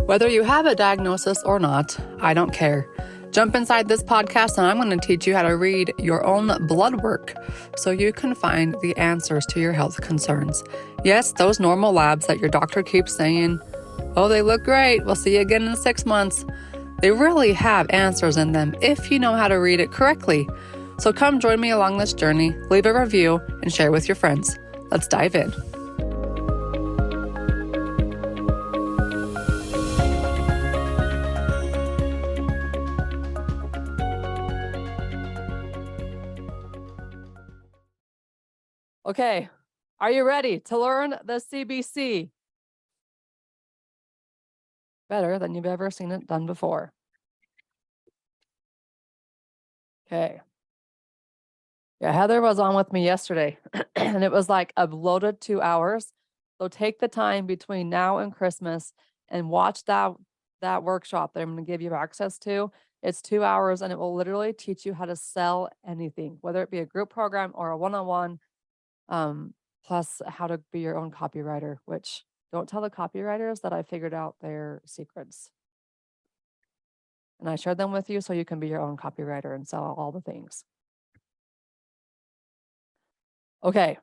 Whether you have a diagnosis or not, I don't care. Jump inside this podcast and I'm going to teach you how to read your own blood work so you can find the answers to your health concerns. Yes, those normal labs that your doctor keeps saying, oh, they look great, we'll see you again in 6 months. They really have answers in them if you know how to read it correctly. So come join me along this journey, leave a review, and share with your friends. Let's dive in. Okay, are you ready to learn the CBC? Better than you've ever seen it done before. Okay. Yeah, Heather was on with me yesterday, and it was like a loaded 2 hours. So take the time between now and Christmas and watch that workshop that I'm going to give you access to. It's 2 hours, and it will literally teach you how to sell anything, whether it be a group program or a one-on-one. Plus how to be your own copywriter, which don't tell the copywriters that I figured out their secrets. And I shared them with you so you can be your own copywriter and sell all the things. Okay.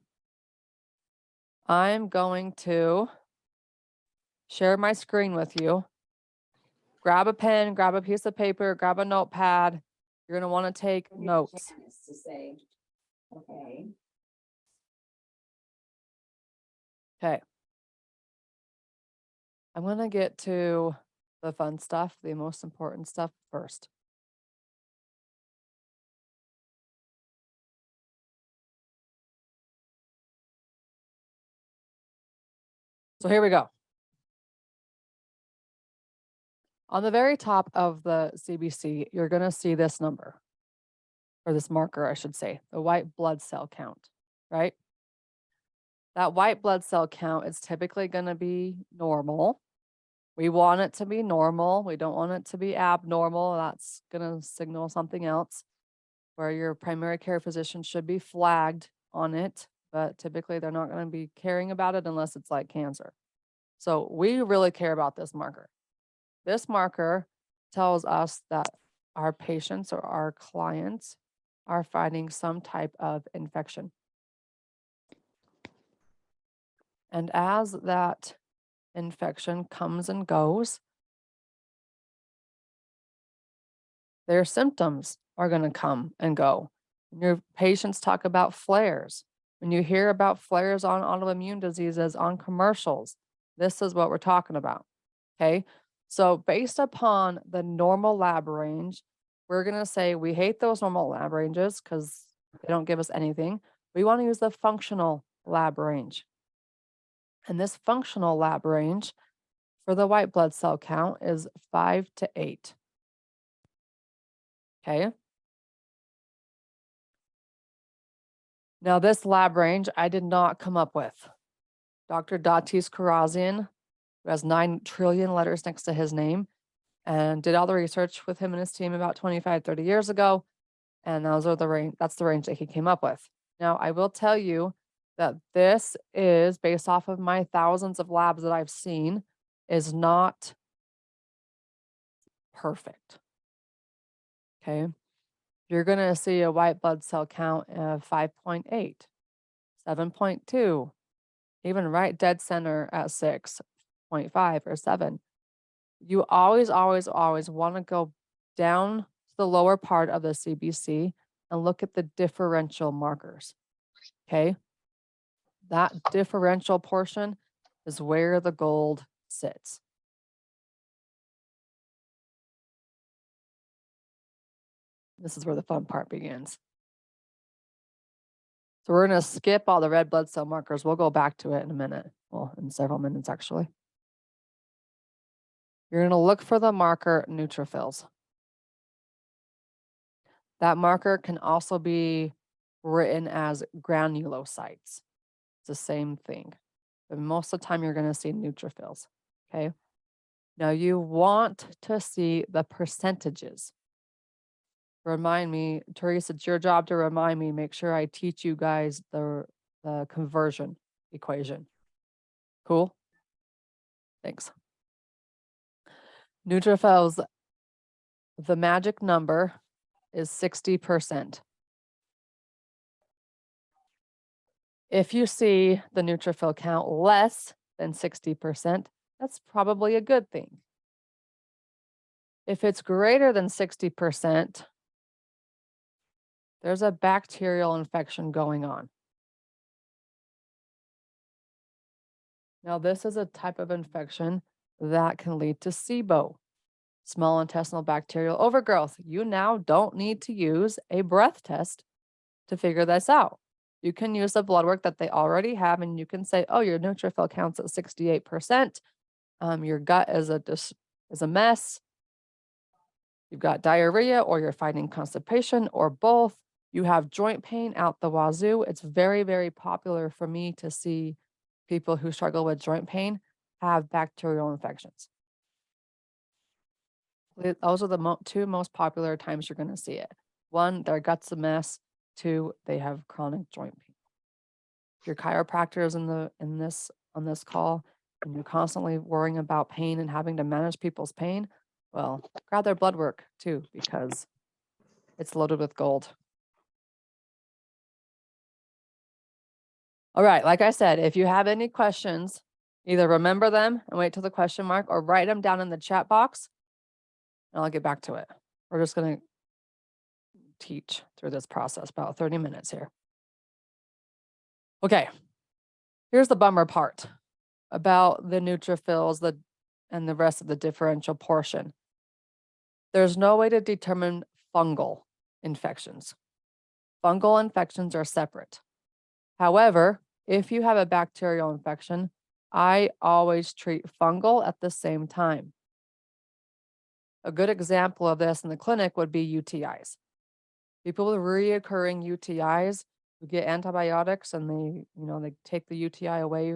I'm going to share my screen with you. Grab a pen, grab a piece of paper, grab a notepad. You're going to want to take notes. To say, okay. Okay. I'm going to get to the fun stuff, the most important stuff first. So here we go. On the very top of the CBC, you're going to see this number, or this marker, I should say, the white blood cell count, right? That white blood cell count is typically going to be normal. We want it to be normal. We don't want it to be abnormal. That's going to signal something else, where your primary care physician should be flagged on it, but typically they're not going to be caring about it unless it's like cancer. So we really care about this marker. This marker tells us that our patients or our clients are fighting some type of infection. And as that infection comes and goes, their symptoms are going to come and go. Your patients talk about flares. When you hear about flares on autoimmune diseases on commercials, this is what we're talking about. Okay. So based upon the normal lab range, we're going to say we hate those normal lab ranges because they don't give us anything. We want to use the functional lab range. And this functional lab range for the white blood cell count is 5 to 8. Okay. Now this lab range I did not come up with. Dr. Datis Karazian, who has 9 trillion letters next to his name, and did all the research with him and his team about 25, 30 years ago. And those are the range, that's the range that he came up with. Now, I will tell you that this is based off of my thousands of labs that I've seen, is not perfect. Okay. You're going to see a white blood cell count of 5.8, 7.2, even right dead center at 6.5 or 7. You always want to go down to the lower part of the CBC and look at the differential markers. Okay. That differential portion is where the gold sits. This is where the fun part begins. So we're going to skip all the red blood cell markers. We'll go back to it in a minute. Well, in several minutes, actually. You're going to look for the marker neutrophils. That marker can also be written as granulocytes. It's the same thing. But most of the time, you're going to see neutrophils. Okay. Now, you want to see the percentages. Remind me, Teresa, it's your job to remind me, make sure I teach you guys the conversion equation. Cool? Thanks. Neutrophils, the magic number is 60%. If you see the neutrophil count less than 60%, that's probably a good thing. If it's greater than 60%, there's a bacterial infection going on. Now, this is a type of infection that can lead to SIBO, small intestinal bacterial overgrowth. You now don't need to use a breath test to figure this out. You can use the blood work that they already have, and you can say, oh, your neutrophil counts at 68%. Your gut is a mess. You've got diarrhea, or you're fighting constipation, or both. You have joint pain out the wazoo. It's very, very popular for me to see people who struggle with joint pain have bacterial infections. Those are the two most popular times you're going to see it. One, their gut's a mess. Two, they have chronic joint pain. If your chiropractor is on this call and you're constantly worrying about pain and having to manage people's pain, well, grab their blood work too, because it's loaded with gold. All right, like I said, if you have any questions, either remember them and wait till the question mark, or write them down in the chat box and I'll get back to it. We're just going to teach through this process, about 30 minutes here. Okay, here's the bummer part about the neutrophils and the rest of the differential portion. There's no way to determine fungal infections. Fungal infections are separate. However, if you have a bacterial infection, I always treat fungal at the same time. A good example of this in the clinic would be UTIs. People with reoccurring UTIs who get antibiotics and they take the UTI away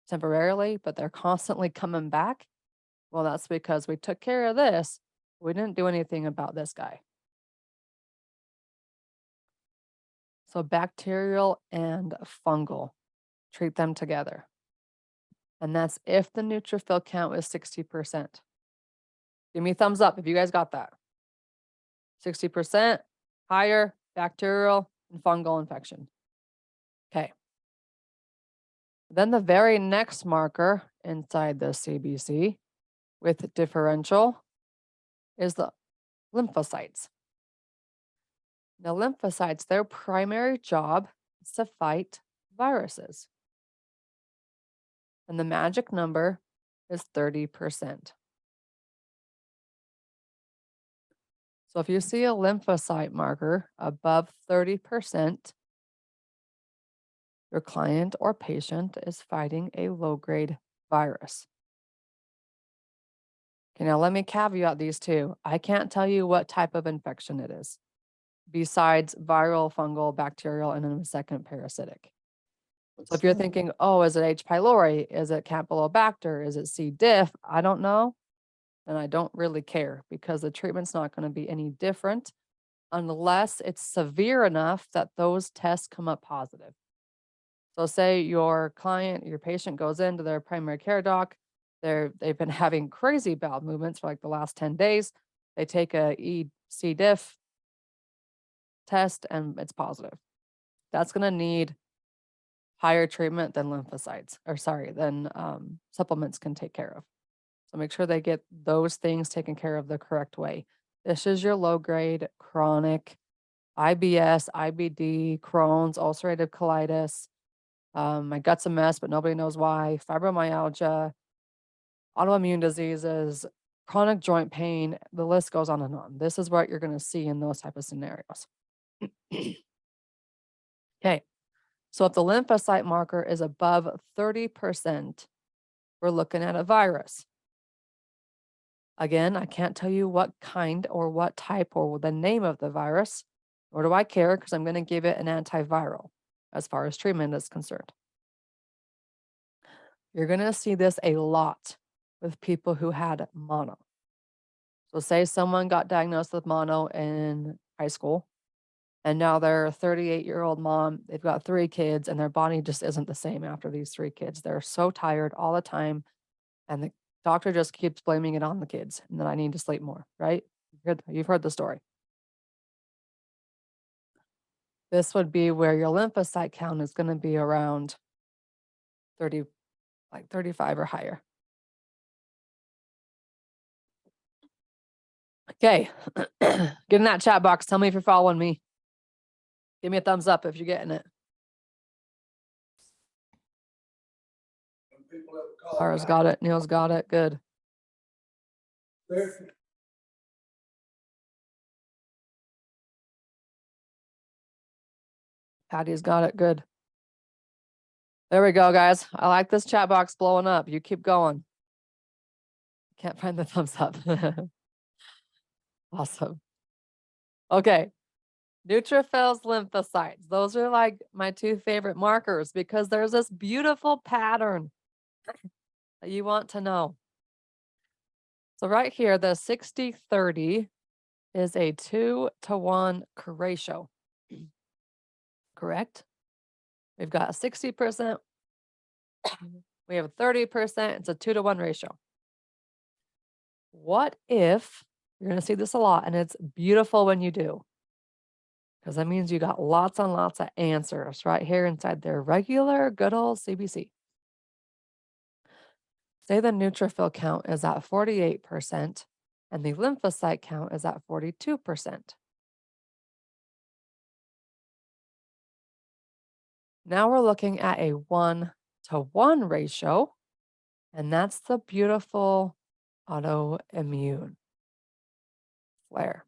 temporarily, but they're constantly coming back. Well, that's because we took care of this. We didn't do anything about this guy. So bacterial and fungal, treat them together. And that's if the neutrophil count is 60%. Give me a thumbs up if you guys got that. 60% higher bacterial and fungal infection. Okay. Then the very next marker inside the CBC with differential is the lymphocytes. Now, lymphocytes, their primary job is to fight viruses. And the magic number is 30%. So if you see a lymphocyte marker above 30%, your client or patient is fighting a low-grade virus. Okay, now let me caveat these two. I can't tell you what type of infection it is, besides viral, fungal, bacterial, and then a second parasitic. So if you're thinking, oh, is it H. pylori? Is it Campylobacter? Is it C. diff? I don't know. And I don't really care, because the treatment's not going to be any different unless it's severe enough that those tests come up positive. So say your patient goes into their primary care doc, they've been having crazy bowel movements for like the last 10 days. They take a C. diff test and it's positive. That's going to need higher treatment than supplements can take care of. So make sure they get those things taken care of the correct way. This is your low-grade chronic IBS, IBD, Crohn's, ulcerative colitis. My gut's a mess, but nobody knows why. Fibromyalgia, autoimmune diseases, chronic joint pain. The list goes on and on. This is what you're going to see in those type of scenarios. Okay. So if the lymphocyte marker is above 30%, we're looking at a virus. Again, I can't tell you what kind or what type or the name of the virus, nor do I care, because I'm going to give it an antiviral as far as treatment is concerned. You're going to see this a lot with people who had mono. So say someone got diagnosed with mono in high school, and now they're a 38-year-old mom. They've got 3 kids, and their body just isn't the same after these 3 kids. They're so tired all the time, and the Doctor just keeps blaming it on the kids and that I need to sleep more, right? You've heard the story. This would be where your lymphocyte count is going to be around 30, like 35 or higher. Okay. Get in that chat box. Tell me if you're following me. Give me a thumbs up if you're getting it. Laura's got it. Neil's got it. Good. Patty's got it. Good. There we go, guys. I like this chat box blowing up. You keep going. Can't find the thumbs up. Awesome. Okay. Neutrophils, lymphocytes. Those are like my two favorite markers because there's this beautiful pattern that you want to know. So right here, the 60-30 is a 2-to-1 ratio. Correct? We've got 60%. We have 30%. It's a 2-to-1 ratio. What if, you're going to see this a lot, and it's beautiful when you do, because that means you got lots and lots of answers right here inside their regular good old CBC. Say the neutrophil count is at 48% and the lymphocyte count is at 42%. Now we're looking at a 1-to-1 ratio, and that's the beautiful autoimmune flare.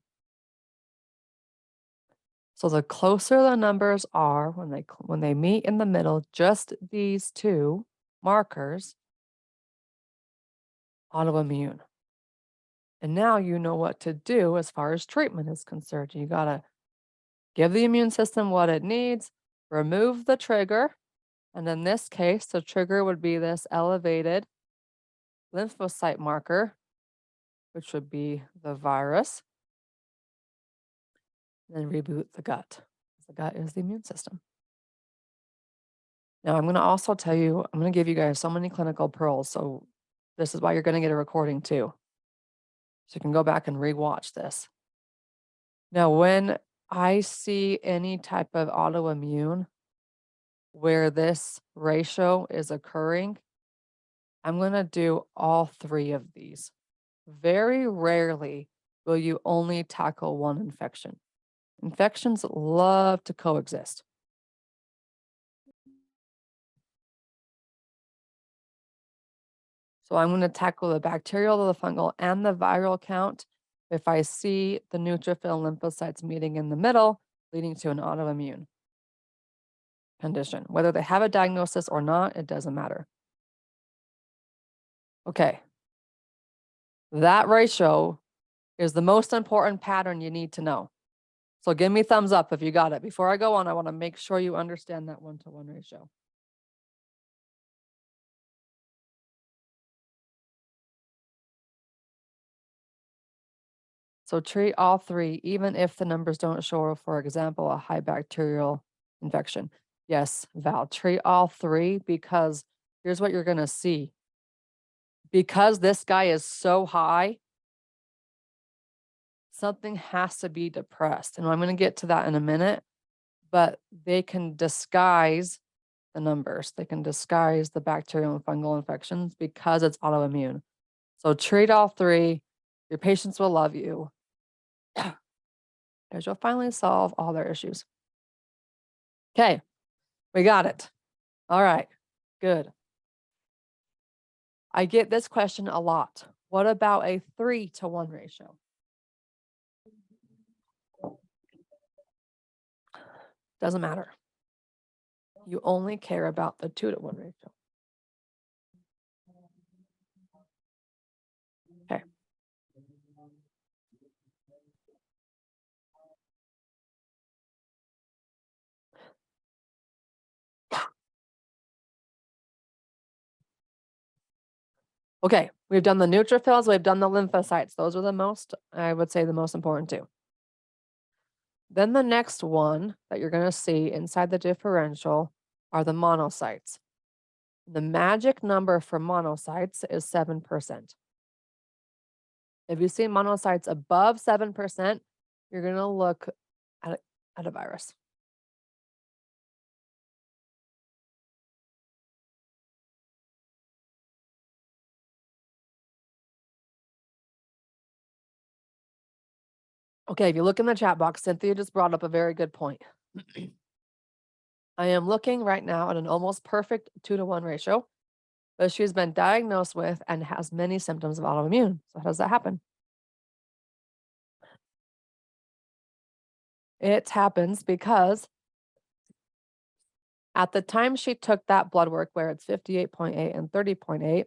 So the closer the numbers are when they meet in the middle, just these two markers, autoimmune. And now you know what to do as far as treatment is concerned. You got to give the immune system what it needs, remove the trigger. And in this case, the trigger would be this elevated lymphocyte marker, which would be the virus. And then reboot the gut. The gut is the immune system. Now, I'm going to also tell you, I'm going to give you guys so many clinical pearls. So this is why you're going to get a recording too. So you can go back and rewatch this. Now, when I see any type of autoimmune where this ratio is occurring, I'm going to do all three of these. Very rarely will you only tackle one infection. Infections love to coexist. So I'm going to tackle the bacterial, the fungal, and the viral count if I see the neutrophil lymphocytes meeting in the middle, leading to an autoimmune condition. Whether they have a diagnosis or not, it doesn't matter. Okay. That ratio is the most important pattern you need to know. So give me thumbs up if you got it. Before I go on, I want to make sure you understand that 1-to-1 ratio. So treat all three, even if the numbers don't show, for example, a high bacterial infection. Yes, Val, treat all three because here's what you're going to see. Because this guy is so high, something has to be depressed. And I'm going to get to that in a minute, but they can disguise the numbers. They can disguise the bacterial and fungal infections because it's autoimmune. So treat all three. Your patients will love you. As you'll finally solve all their issues. Okay, we got it. All right, good. I get this question a lot. What about a 3-to-1 ratio? Doesn't matter. You only care about the 2-to-1 ratio. Okay. Okay, we've done the neutrophils, we've done the lymphocytes. Those are the most, I would say, the most important too. Then the next one that you're going to see inside the differential are the monocytes. The magic number for monocytes is 7%. If you see monocytes above 7%, you're going to look at a virus. Okay, if you look in the chat box, Cynthia just brought up a very good point. I am looking right now at an almost perfect 2-to-1 ratio, but she's been diagnosed with and has many symptoms of autoimmune. So how does that happen? It happens because at the time she took that blood work where it's 58.8 and 30.8,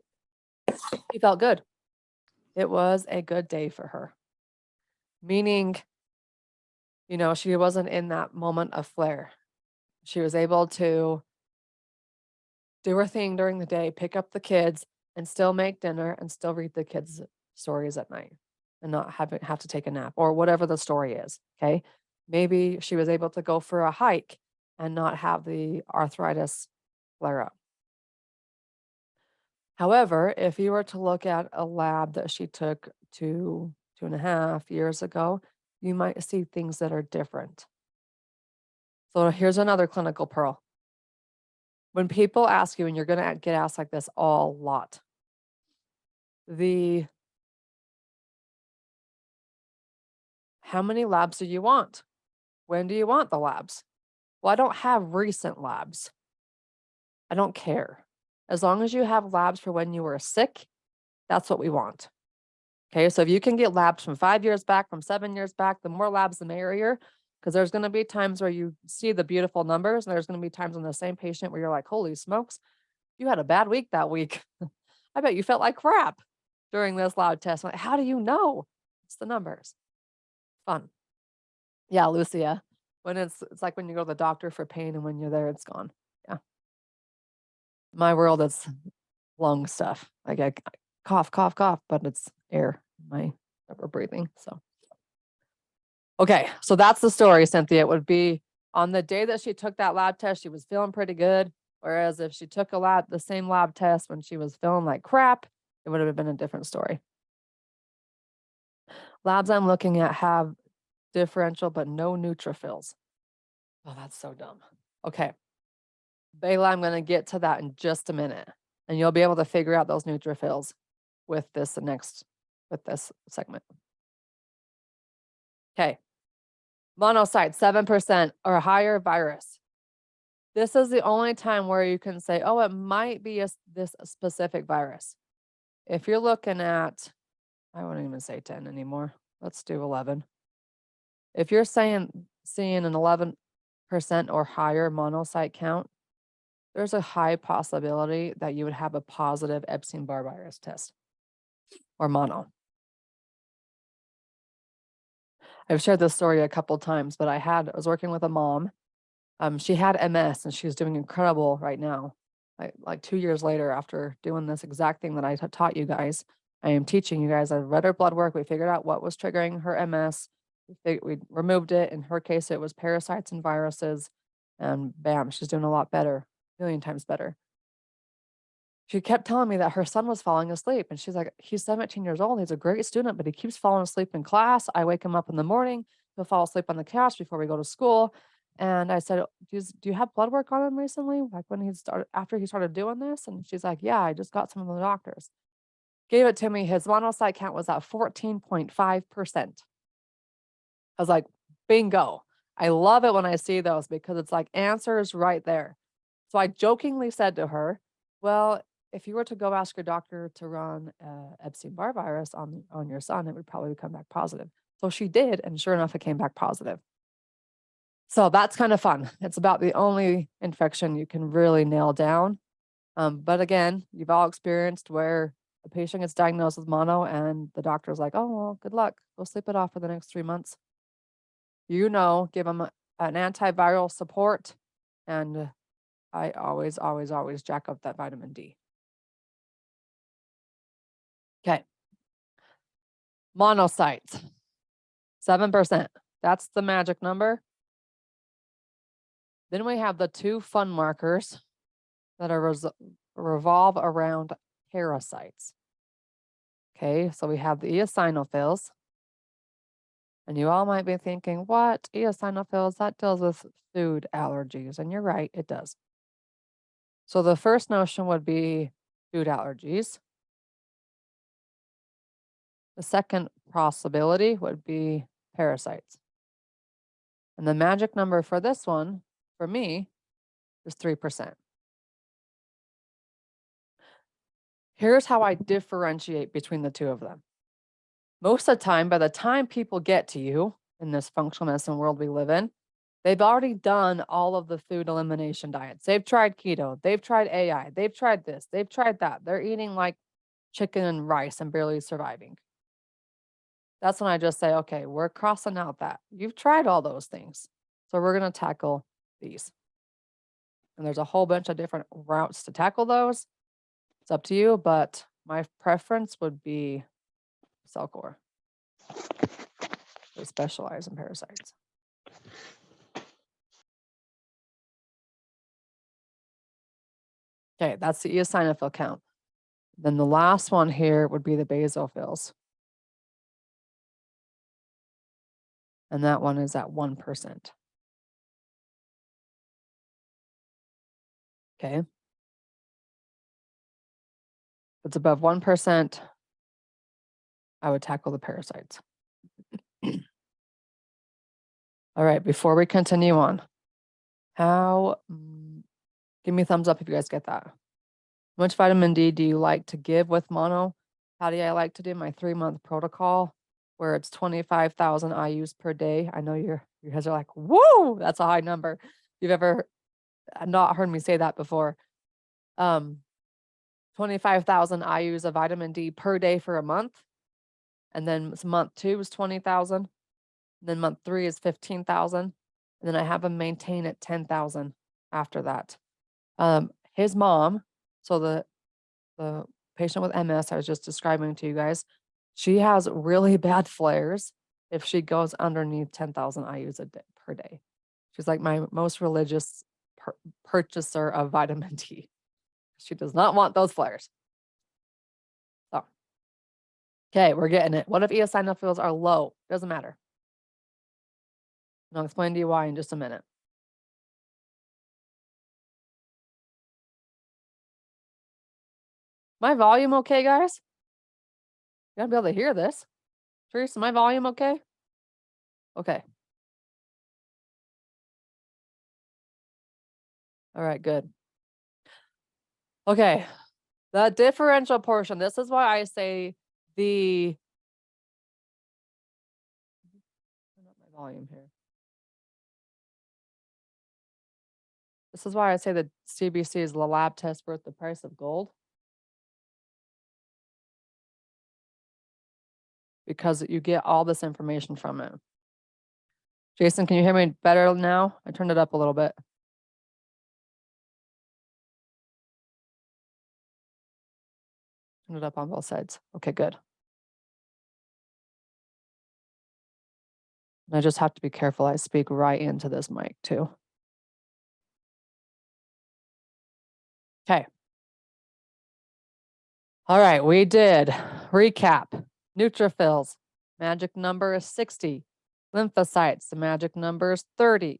she felt good. It was a good day for her. Meaning, she wasn't in that moment of flare. She was able to do her thing during the day, pick up the kids, and still make dinner and still read the kids' stories at night and not have to take a nap or whatever the story is. Okay. Maybe she was able to go for a hike and not have the arthritis flare up. However, if you were to look at a lab that she took 2.5 years ago, you might see things that are different. So here's another clinical pearl. When people ask you, and you're going to get asked like this a lot, how many labs do you want? When do you want the labs? Well, I don't have recent labs. I don't care. As long as you have labs for when you were sick, that's what we want. Okay, so if you can get labs from 5 years back, from 7 years back, the more labs, the merrier, because there's going to be times where you see the beautiful numbers, and there's going to be times on the same patient where you're like, holy smokes, you had a bad week that week. I bet you felt like crap during this lab test. I'm like, how do you know? It's the numbers. Fun. Yeah, Lucia. When it's like when you go to the doctor for pain and when you're there, it's gone. Yeah. My world is lung stuff. Like I cough, cough, cough, but it's air that we're breathing. So okay, so that's the story, Cynthia. It would be on the day that she took that lab test, she was feeling pretty good. Whereas if she took the same lab test when she was feeling like crap, it would have been a different story. Labs I'm looking at have differential, but no neutrophils. Oh, that's so dumb. Okay. Bayla, I'm going to get to that in just a minute. And you'll be able to figure out those neutrophils with this segment. Okay. Monocyte, 7% or higher virus. This is the only time where you can say, oh, it might be this specific virus. If you're looking at, I won't even say 10 anymore. Let's do 11. If you're seeing an 11% or higher monocyte count, there's a high possibility that you would have a positive Epstein-Barr virus test or mono. I've shared this story a couple times, but I was working with a mom. She had MS and she's doing incredible right now. Like 2 years later, after doing this exact thing that I taught you guys, I am teaching you guys. I read her blood work. We figured out what was triggering her MS. We removed it. In her case, it was parasites and viruses. And bam, she's doing a lot better, a million times better. She kept telling me that her son was falling asleep. And she's like, he's 17 years old. He's a great student, but he keeps falling asleep in class. I wake him up in the morning. He'll fall asleep on the couch before we go to school. And I said, do you have blood work on him recently? Like after he started doing this? And she's like, yeah, I just got some of the doctors. Gave it to me. His monocyte count was at 14.5%. I was like, bingo. I love it when I see those because it's like answers right there. So I jokingly said to her, well, if you were to go ask your doctor to run Epstein-Barr virus on your son, it would probably come back positive. So she did, and sure enough, it came back positive. So that's kind of fun. It's about the only infection you can really nail down. But again, you've all experienced where a patient gets diagnosed with mono and the doctor's like, oh, well, good luck. Go sleep it off for the next 3 months. Give them an antiviral support. And I always, always, always jack up that vitamin D. Okay. Monocytes, 7%. That's the magic number. Then we have the two fun markers that are revolve around parasites. Okay, so we have the eosinophils. And you all might be thinking, what? Eosinophils, that deals with food allergies. And you're right, it does. So the first notion would be food allergies. The second possibility would be parasites. And the magic number for this one, for me, is 3%. Here's how I differentiate between the two of them. Most of the time, by the time people get to you in this functional medicine world we live in, they've already done all of the food elimination diets. They've tried keto, they've tried AI, they've tried this, they've tried that. They're eating like chicken and rice and barely surviving. That's when I just say, okay, we're crossing out that. You've tried all those things. So we're going to tackle these. And there's a whole bunch of different routes to tackle those. It's up to you, but my preference would be Cellcore. They specialize in parasites. Okay, that's the eosinophil count. Then the last one here would be the basophils. And that one is at 1%. Okay. If it's above 1%, I would tackle the parasites. All right, before we continue on, give me a thumbs up if you guys get that. How much vitamin D do you like to give with mono? How do I like to do my 3-month protocol where it's 25,000 IUs per day? I know you guys are like, whoa, that's a high number. You've ever not heard me say that before. 25,000 IUs of vitamin D per day for a month. And then month 2 is 20,000. Then month 3 is 15,000. And then I have him maintain at 10,000 after that. His mom, so the patient with MS I was just describing to you guys, she has really bad flares if she goes underneath 10,000 IUs per day. She's like my most religious purchaser of vitamin D. She does not want those flares. So, okay, we're getting it. What if eosinophils are low? Doesn't matter. And I'll explain to you why in just a minute. My volume okay, guys? You gotta be able to hear this. Teresa, my volume okay? Okay. All right, good. Okay. The differential portion. This is why I say turn up my volume here. This is why I say the CBC is the lab test worth the price of gold. Because you get all this information from it. Jason, can you hear me better now? I turned it up a little bit. Turn it up on both sides. Okay, good. And I just have to be careful. I speak right into this mic too. Okay. All right, we did recap. Neutrophils, magic number is 60. Lymphocytes, the magic number is 30.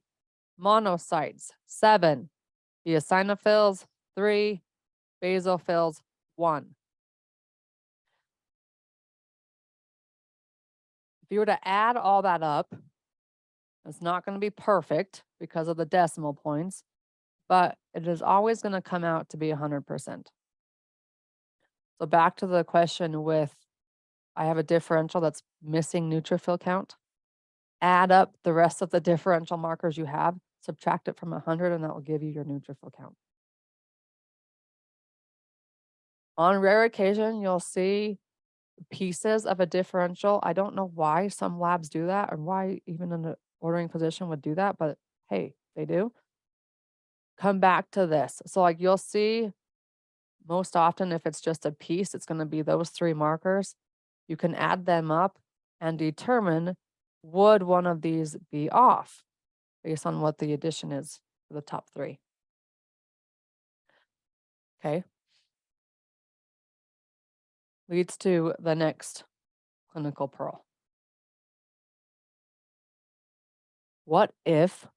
Monocytes, 7. Eosinophils, 3. Basophils, 1. If you were to add all that up, it's not going to be perfect because of the decimal points, but it is always going to come out to be 100%. So back to the question with, I have a differential that's missing neutrophil count. Add up the rest of the differential markers you have, subtract it from 100, and that will give you your neutrophil count. On rare occasion, you'll see pieces of a differential. I don't know why some labs do that or why even an ordering physician would do that, but hey, they do. Come back to this. So like you'll see most often if it's just a piece, it's going to be those 3 markers. You can add them up and determine, would one of these be off based on what the addition is for the top 3. Okay. leads to the next clinical pearl. What if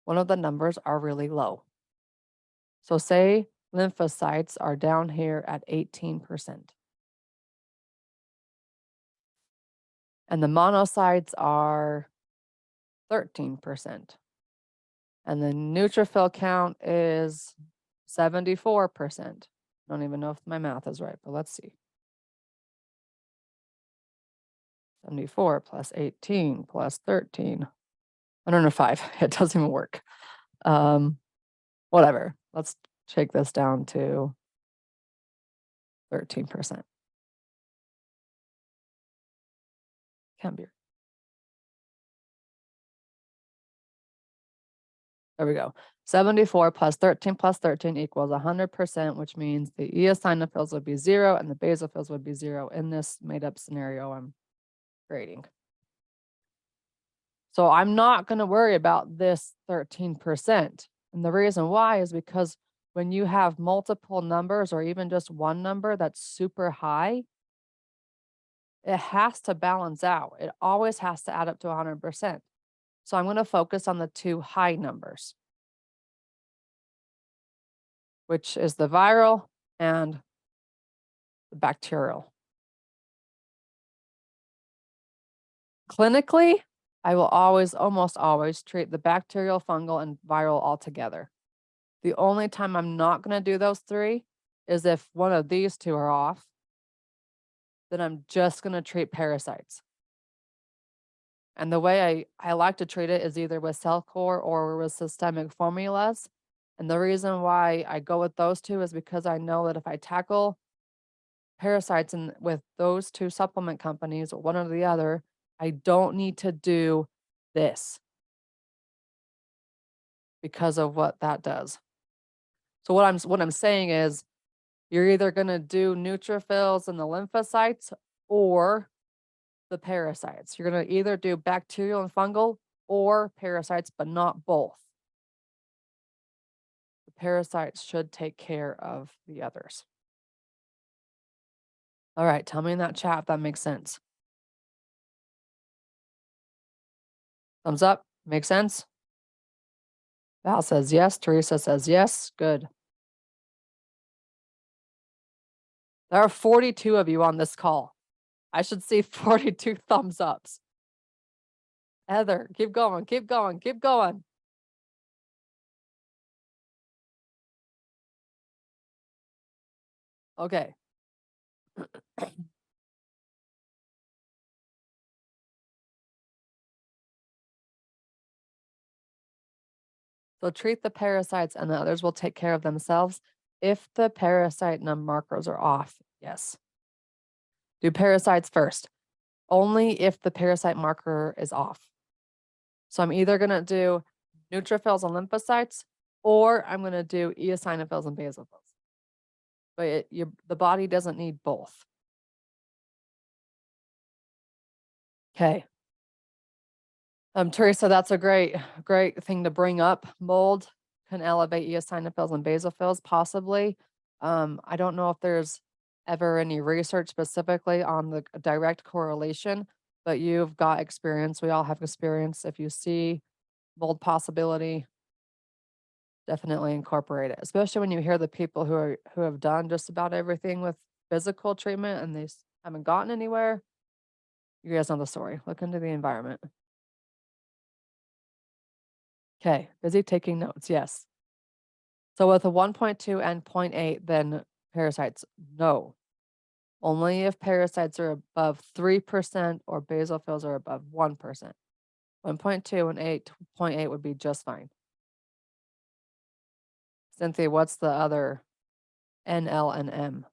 one of the numbers are really low? So say lymphocytes are down here at 18%. And the monocytes are 13%. And the neutrophil count is 74%. I don't even know if my math is right, but let's see. 74 plus 18 plus 13. 105. It doesn't even work. Whatever. Let's take this down to 13%. Can't be. There we go. 74 plus 13 equals 100%, which means the eosinophils would be 0 and the basophils would be 0 in this made up scenario I'm creating. So I'm not going to worry about this 13%. And the reason why is because when you have multiple numbers or even just one number that's super high, it has to balance out. It always has to add up to 100%. So I'm going to focus on the two high numbers, which is the viral and the bacterial. Clinically, I will almost always treat the bacterial, fungal, and viral all together. The only time I'm not going to do those three is if one of these two are off, then I'm just going to treat parasites. And the way I like to treat it is either with cell core or with systemic formulas. And the reason why I go with those two is because I know that if I tackle parasites with those two supplement companies or one or the other, I don't need to do this because of what that does. So what I'm saying is you're either going to do neutrophils and the lymphocytes or the parasites. You're going to either do bacterial and fungal or parasites, but not both. The parasites should take care of the others. All right, tell me in that chat if that makes sense. Thumbs up. Makes sense? Val says yes. Teresa says yes. Good. There are 42 of you on this call. I should see 42 thumbs ups. Heather, keep going, keep going, keep going. Okay. So treat the parasites and the others will take care of themselves if the parasite markers are off. Yes. Do parasites first, only if the parasite marker is off. So I'm either going to do neutrophils and lymphocytes, or I'm going to do eosinophils and basophils. But the body doesn't need both. Okay. Teresa, that's a great thing to bring up. Mold can elevate eosinophils and basophils, possibly. I don't know if there's ever any research specifically on the direct correlation, but you've got experience. We all have experience. If you see mold possibility, definitely incorporate it, especially when you hear the people who have done just about everything with physical treatment and they haven't gotten anywhere. You guys know the story. Look into the environment. Okay, busy taking notes. Yes. So with a 1.2 and 0.8, then parasites, no. Only if parasites are above 3% or basophils are above 1%. 1.2 and 8.8 would be just fine. Cynthia, what's the other NL and M?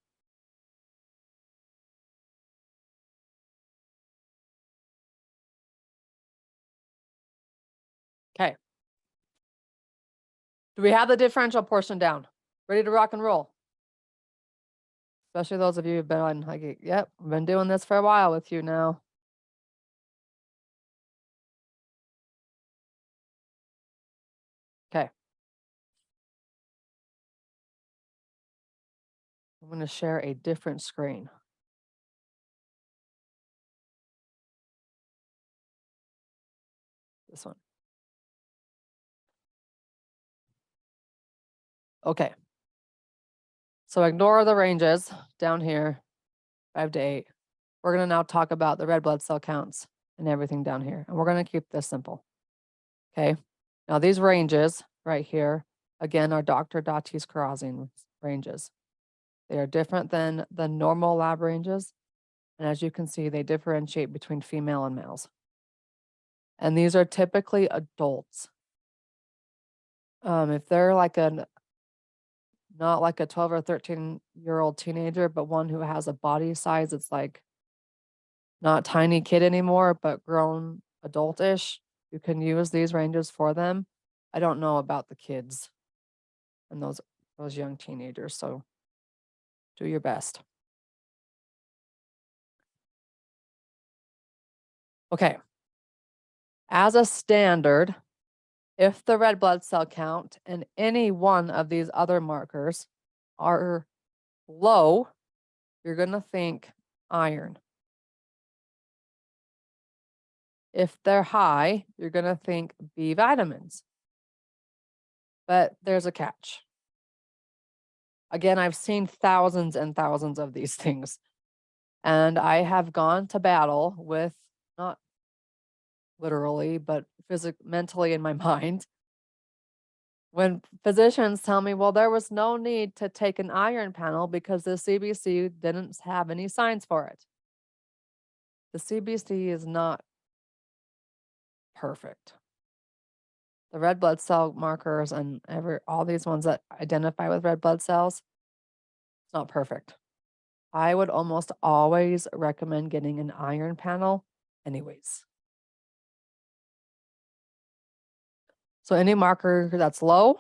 Okay. Do we have the differential portion down? Ready to rock and roll? Especially those of you who've been on, like, yep, I've been doing this for a while with you now. Okay. I'm going to share a different screen. This one. Okay. So ignore the ranges down here, 5 to 8. We're going to now talk about the red blood cell counts and everything down here. And we're going to keep this simple. Okay. Now these ranges right here, again, are Dr. Dati's Karazin ranges. They are different than the normal lab ranges. And as you can see, they differentiate between female and males. And these are typically adults. If they're like not like a 12 or 13-year-old teenager, but one who has a body size, it's like not tiny kid anymore, but grown adultish, you can use these ranges for them. I don't know about the kids and those young teenagers, so do your best. Okay. As a standard, if the red blood cell count and any one of these other markers are low, you're going to think iron. If they're high, you're going to think B vitamins. But there's a catch. Again, I've seen thousands and thousands of these things. And I have gone to battle with, not literally, but mentally in my mind, when physicians tell me, well, there was no need to take an iron panel because the CBC didn't have any signs for it. The CBC is not perfect. The red blood cell markers and all these ones that identify with red blood cells, it's not perfect. I would almost always recommend getting an iron panel anyways. So any marker that's low,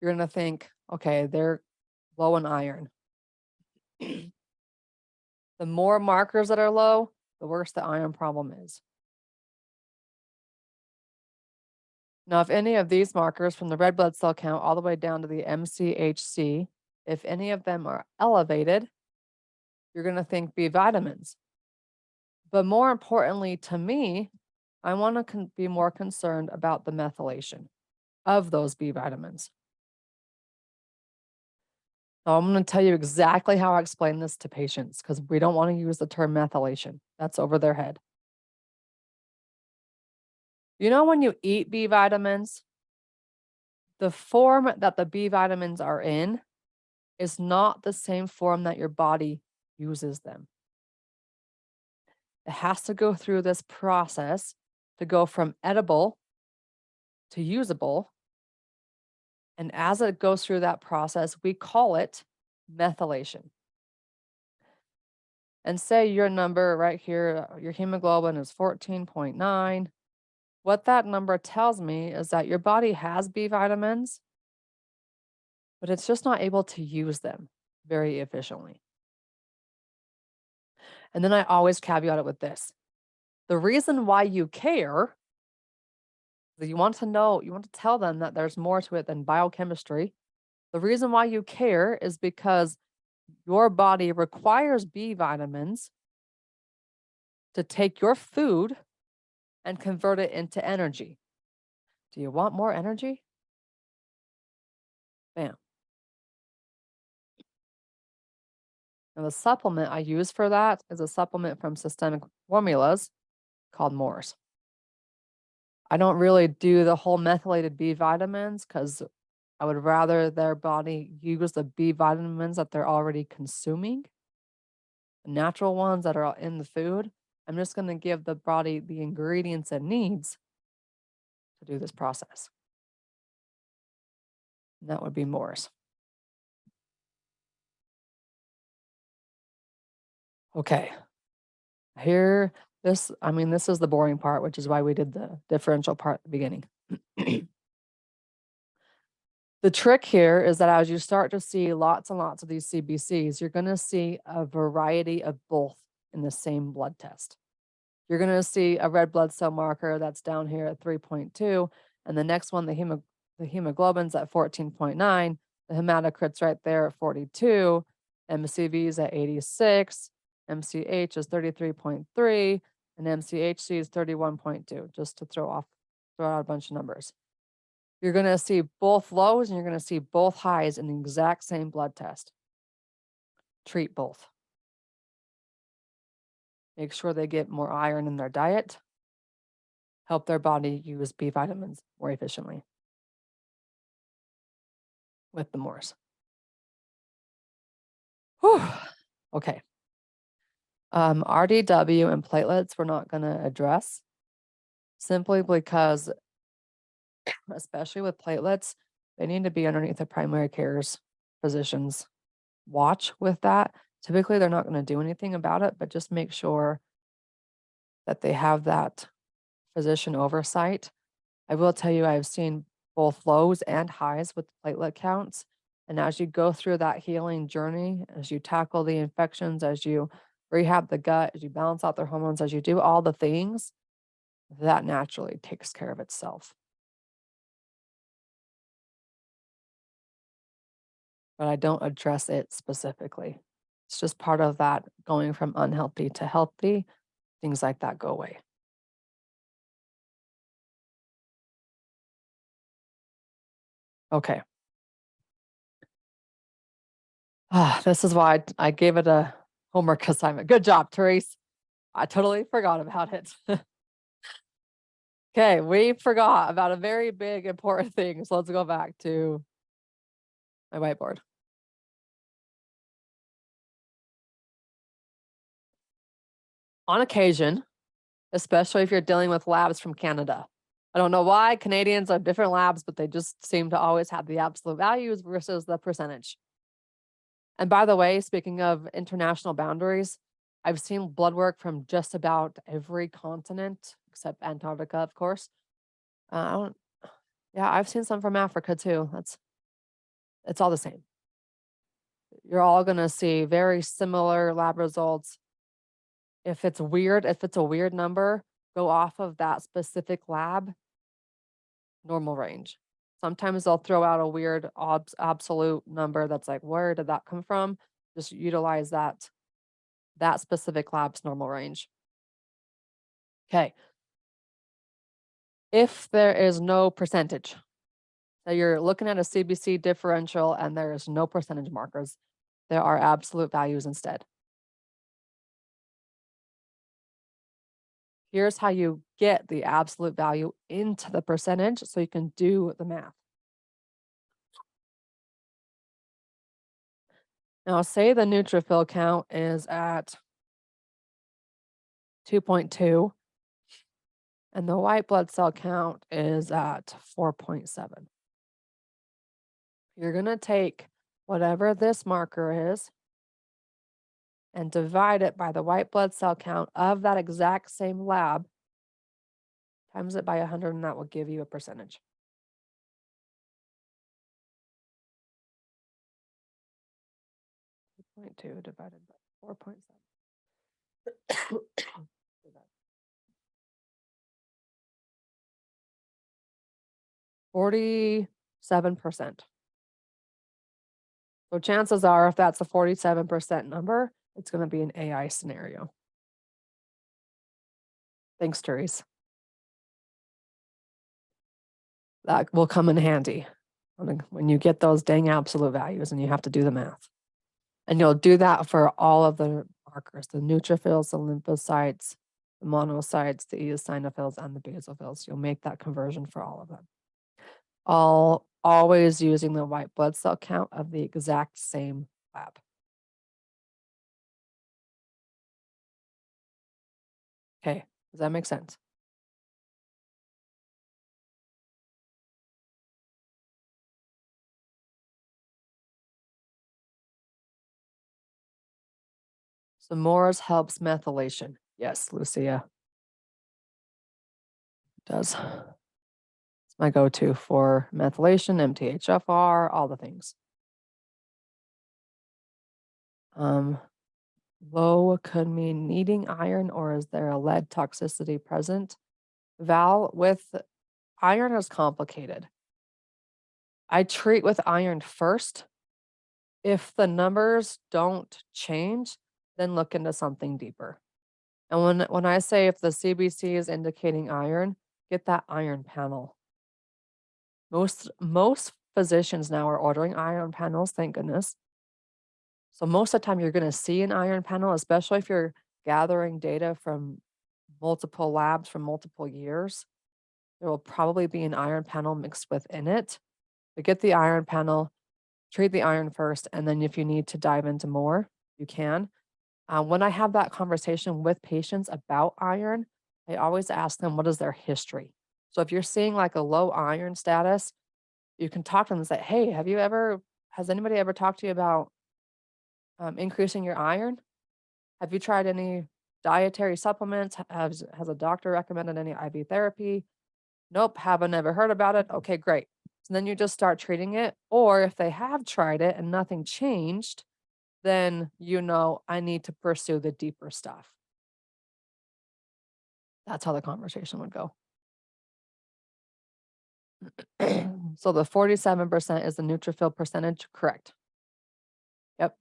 you're going to think, okay, they're low in iron. The more markers that are low, the worse the iron problem is. Now, if any of these markers from the red blood cell count all the way down to the MCHC, if any of them are elevated, you're going to think B vitamins. But more importantly to me, I want to be more concerned about the methylation of those B vitamins. So I'm going to tell you exactly how I explain this to patients because we don't want to use the term methylation. That's over their head. You know, when you eat B vitamins, the form that the B vitamins are in is not the same form that your body uses them. It has to go through this process to go from edible to usable. And as it goes through that process, we call it methylation. And say your number right here, your hemoglobin is 14.9. What that number tells me is that your body has B vitamins, but it's just not able to use them very efficiently. And then I always caveat it with this. The reason why you care is you want to tell them that there's more to it than biochemistry. The reason why you care is because your body requires B vitamins to take your food and convert it into energy. Do you want more energy? Bam. And the supplement I use for that is a supplement from Systemic Formulas called Moore's. I don't really do the whole methylated B vitamins because I would rather their body use the B vitamins that they're already consuming, the natural ones that are in the food. I'm just going to give the body the ingredients it needs to do this process. And that would be Moore's. Okay. This is the boring part, which is why we did the differential part at the beginning. The trick here is that as you start to see lots and lots of these CBCs, you're going to see a variety of both in the same blood test. You're going to see a red blood cell marker that's down here at 3.2, and the next one, the hemoglobin's at 14.9, the hematocrit's right there at 42, MCV's at 86, MCH is 33.3, and MCHC is 31.2, just to throw off throw out a bunch of numbers. You're going to see both lows and you're going to see both highs in the exact same blood test. Treat both. Make sure they get more iron in their diet. Help their body use B vitamins more efficiently with the mores. Whew. Okay. RDW and platelets we're not going to address simply because, especially with platelets, they need to be underneath the primary care's physician's watch with that. Typically, they're not going to do anything about it, but just make sure that they have that physician oversight. I will tell you, I've seen both lows and highs with platelet counts. And as you go through that healing journey, as you tackle the infections, as you rehab the gut, as you balance out their hormones, as you do all the things, that naturally takes care of itself. But I don't address it specifically. It's just part of that going from unhealthy to healthy. Things like that go away. Okay. This is why I gave it a homework assignment. Good job, Therese. I totally forgot about it. Okay, we forgot about a very big important thing. So let's go back to my whiteboard. On occasion, especially if you're dealing with labs from Canada. I don't know why Canadians have different labs, but they just seem to always have the absolute values versus the percentage. And by the way, speaking of international boundaries, I've seen blood work from just about every continent except Antarctica, of course. I don't, yeah, I've seen some from Africa too. It's all the same. You're all going to see very similar lab results. If it's a weird number, go off of that specific lab normal range. Sometimes they'll throw out a weird absolute number that's like, where did that come from? Just utilize that specific lab's normal range. Okay. If there is no percentage, so you're looking at a CBC differential and there is no percentage markers, there are absolute values instead. Here's how you get the absolute value into the percentage so you can do the math. Now, say the neutrophil count is at 2.2 and the white blood cell count is at 4.7. You're going to take whatever this marker is and divide it by the white blood cell count of that exact same lab, times it by 100, and that will give you a percentage. .2 divided by 4.7. 47%. So chances are, if that's a 47% number, it's going to be an AI scenario. Thanks, Therese. That will come in handy when you get those dang absolute values and you have to do the math. And you'll do that for all of the markers, the neutrophils, the lymphocytes, the monocytes, the eosinophils, and the basophils. You'll make that conversion for all of them. Always using the white blood cell count of the exact same lab. Okay, does that make sense? So Moore's helps methylation. Yes, Lucia. It does. It's my go-to for methylation, MTHFR, all the things. Low could mean needing iron, or is there a lead toxicity present? Val, with iron is complicated. I treat with iron first. If the numbers don't change, then look into something deeper. And when I say if the CBC is indicating iron, get that iron panel. Most physicians now are ordering iron panels, thank goodness. So most of the time you're going to see an iron panel, especially if you're gathering data from multiple labs from multiple years. There will probably be an iron panel mixed within it. But get the iron panel, treat the iron first, and then if you need to dive into more, you can. When I have that conversation with patients about iron, I always ask them what is their history. So if you're seeing like a low iron status, you can talk to them and say, "Hey, has anybody ever talked to you about increasing your iron? Have you tried any dietary supplements? Has a doctor recommended any IV therapy? Nope, haven't never heard about it. Okay, great. So then you just start treating it. Or if they have tried it and nothing changed, then I need to pursue the deeper stuff. That's how the conversation would go. So the 47% is the neutrophil percentage, correct? Yep.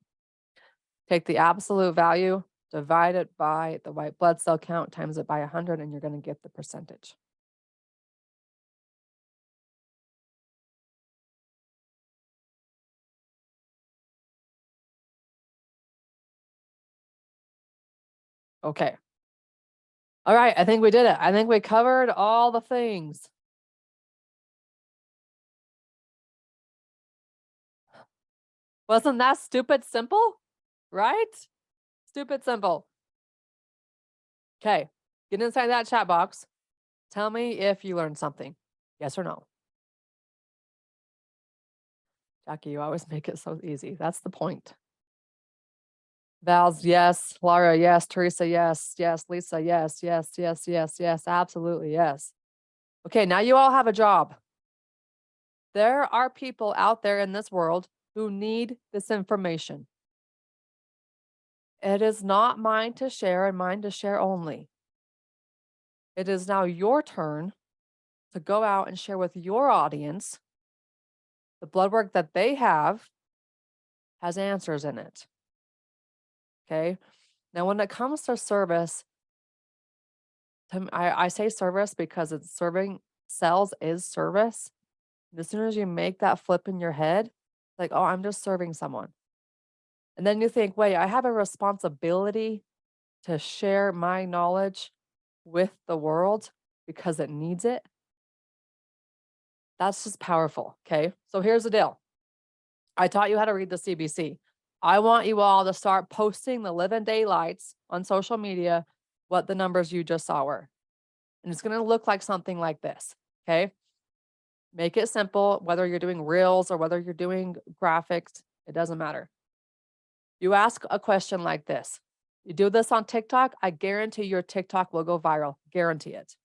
Take the absolute value, divide it by the white blood cell count, times it by 100, and you're going to get the percentage. Okay. All right, I think we did it. I think we covered all the things. Wasn't that stupid simple? Right? Stupid simple. Okay, get inside that chat box. Tell me if you learned something. Yes or no? Jackie, you always make it so easy. That's the point. Val's, yes. Laura, yes. Teresa, yes. Yes. Lisa, yes. Yes. Yes. Yes. Yes. Absolutely, yes. Okay, now you all have a job. There are people out there in this world who need this information. It is not mine to share and mine to share only. It is now your turn to go out and share with your audience the blood work that they have has answers in it. Okay. Now, when it comes to service, I say service because it's serving cells is service. As soon as you make that flip in your head, like, oh, I'm just serving someone. And then you think, wait, I have a responsibility to share my knowledge with the world because it needs it. That's just powerful. Okay. So here's the deal. I taught you how to read the CBC. I want you all to start posting the living daylights on social media, what the numbers you just saw were. And it's going to look like something like this. Okay. Make it simple, whether you're doing reels or whether you're doing graphics, it doesn't matter. You ask a question like this. You do this on TikTok, I guarantee your TikTok will go viral. Guarantee it.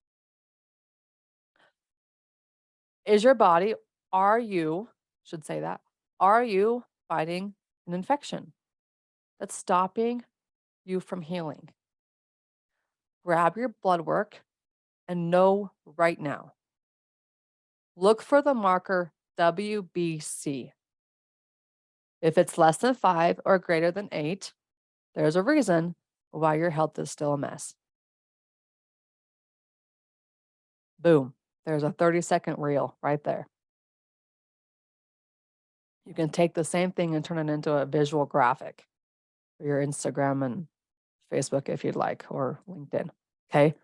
Is your body, should say that, are you fighting an infection that's stopping you from healing? Grab your blood work and know right now. Look for the marker WBC. If it's less than 5 or greater than 8, there's a reason why your health is still a mess. Boom. There's a 30-second reel right there. You can take the same thing and turn it into a visual graphic for your Instagram and Facebook if you'd like, or LinkedIn. Okay.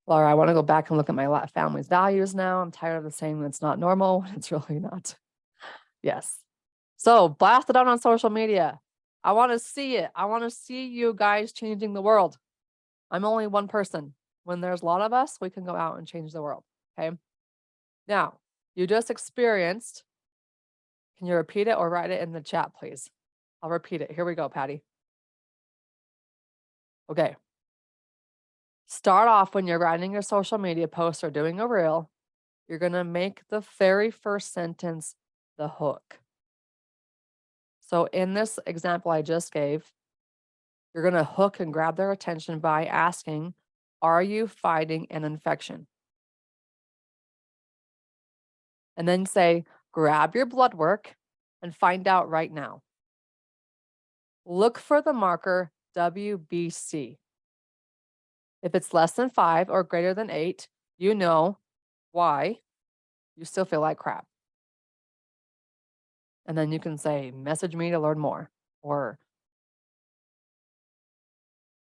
Laura, I want to go back and look at my family's values now. I'm tired of saying that's not normal. It's really not. Yes. So blast it out on social media. I want to see it. I want to see you guys changing the world. I'm only one person. When there's a lot of us, we can go out and change the world. Okay. Now, you just experienced. Can you repeat it or write it in the chat, please? I'll repeat it. Here we go, Patty. Okay. Start off when you're writing your social media post or doing a reel. You're going to make the very first sentence the hook. So in this example I just gave, you're going to hook and grab their attention by asking, are you fighting an infection? And then say, grab your blood work and find out right now. Look for the marker WBC. If it's less than 5 or greater than 8, you know why you still feel like crap. And then you can say, message me to learn more. Or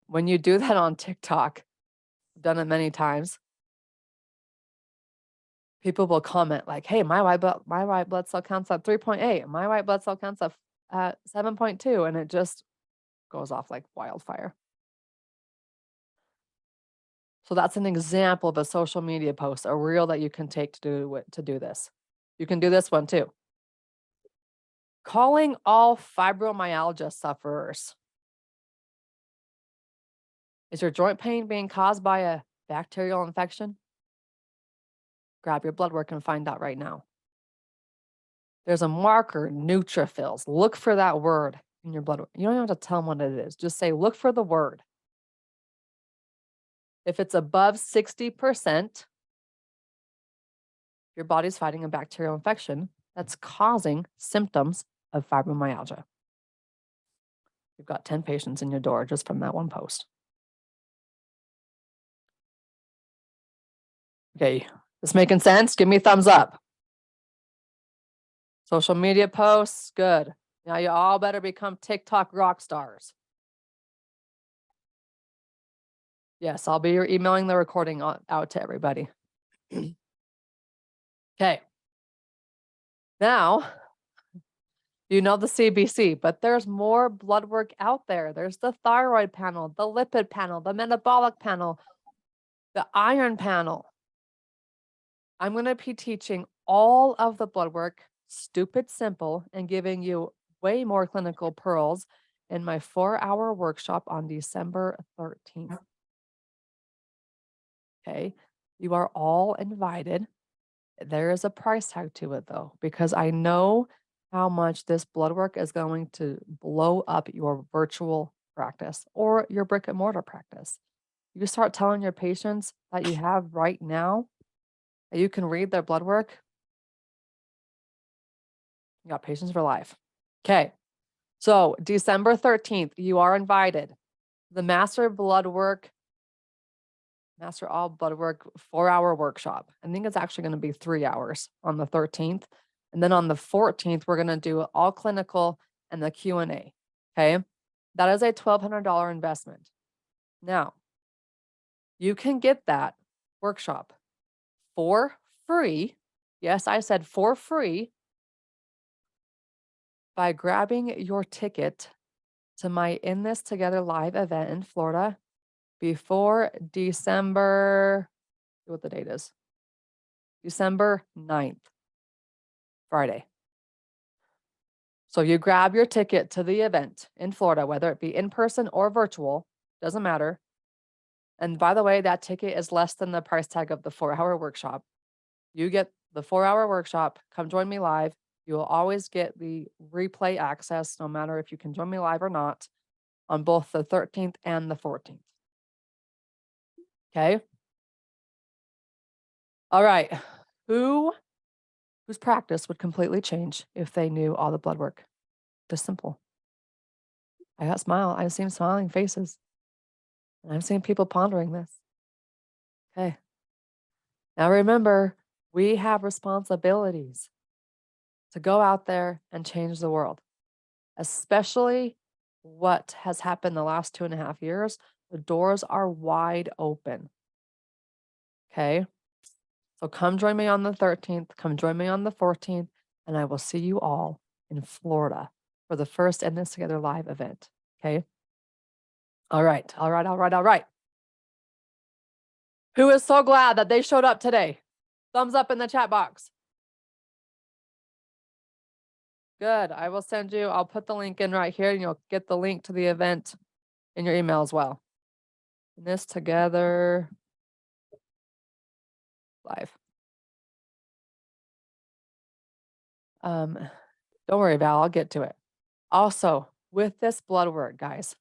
when you do that on TikTok, I've done it many times, people will comment like, hey, my white blood cell count's at 3.8. My white blood cell count's at 7.2. And it just goes off like wildfire. So that's an example of a social media post, a reel that you can take to do this. You can do this one too. Calling all fibromyalgia sufferers. Is your joint pain being caused by a bacterial infection? Grab your blood work and find out right now. There's a marker, neutrophils. Look for that word in your blood work. You don't even have to tell them what it is. Just say, look for the word. If it's above 60%, your body's fighting a bacterial infection that's causing symptoms of fibromyalgia. You've got 10 patients in your door just from that one post. Okay, this making sense? Give me a thumbs up. Social media posts, good. Now you all better become TikTok rock stars. Yes, I'll be emailing the recording out to everybody. Okay. Now, you know the CBC, but there's more blood work out there. There's the thyroid panel, the lipid panel, the metabolic panel, the iron panel. I'm going to be teaching all of the blood work, stupid simple, and giving you way more clinical pearls in my 4-hour workshop on December 13th. Okay. You are all invited. There is a price tag to it though, because I know how much this blood work is going to blow up your virtual practice or your brick and mortar practice. You start telling your patients that you have right now that you can read their blood work. You got patients for life. Okay. So December 13th, you are invited. The Master All Blood Work 4-hour workshop. I think it's actually going to be 3 hours on the 13th. And then on the 14th, we're going to do all clinical and the Q&A. Okay. That is a $1,200 investment. Now, you can get that workshop for free. Yes, I said for free, by grabbing your ticket to my In This Together live event in Florida before December, what the date is, December 9th, Friday. So you grab your ticket to the event in Florida, whether it be in person or virtual, doesn't matter. And by the way, that ticket is less than the price tag of the 4-hour workshop. You get the 4-hour workshop, come join me live. You will always get the replay access, no matter if you can join me live or not, on both the 13th and the 14th. Okay. All right. Whose practice would completely change if they knew all the blood work? Just simple. I've seen smiling faces. And I've seen people pondering this. Okay. Now remember, we have responsibilities to go out there and change the world, especially what has happened the last 2.5 years. The doors are wide open. Okay. So come join me on the 13th, come join me on the 14th, and I will see you all in Florida for the first In This Together live event. Okay. All right. All right. All right. All right. Who is so glad that they showed up today? Thumbs up in the chat box. Good. I will send you, I'll put the link in right here and you'll get the link to the event in your email as well. In This Together live. Don't worry, Val, I'll get to it. Also, with this blood work, guys,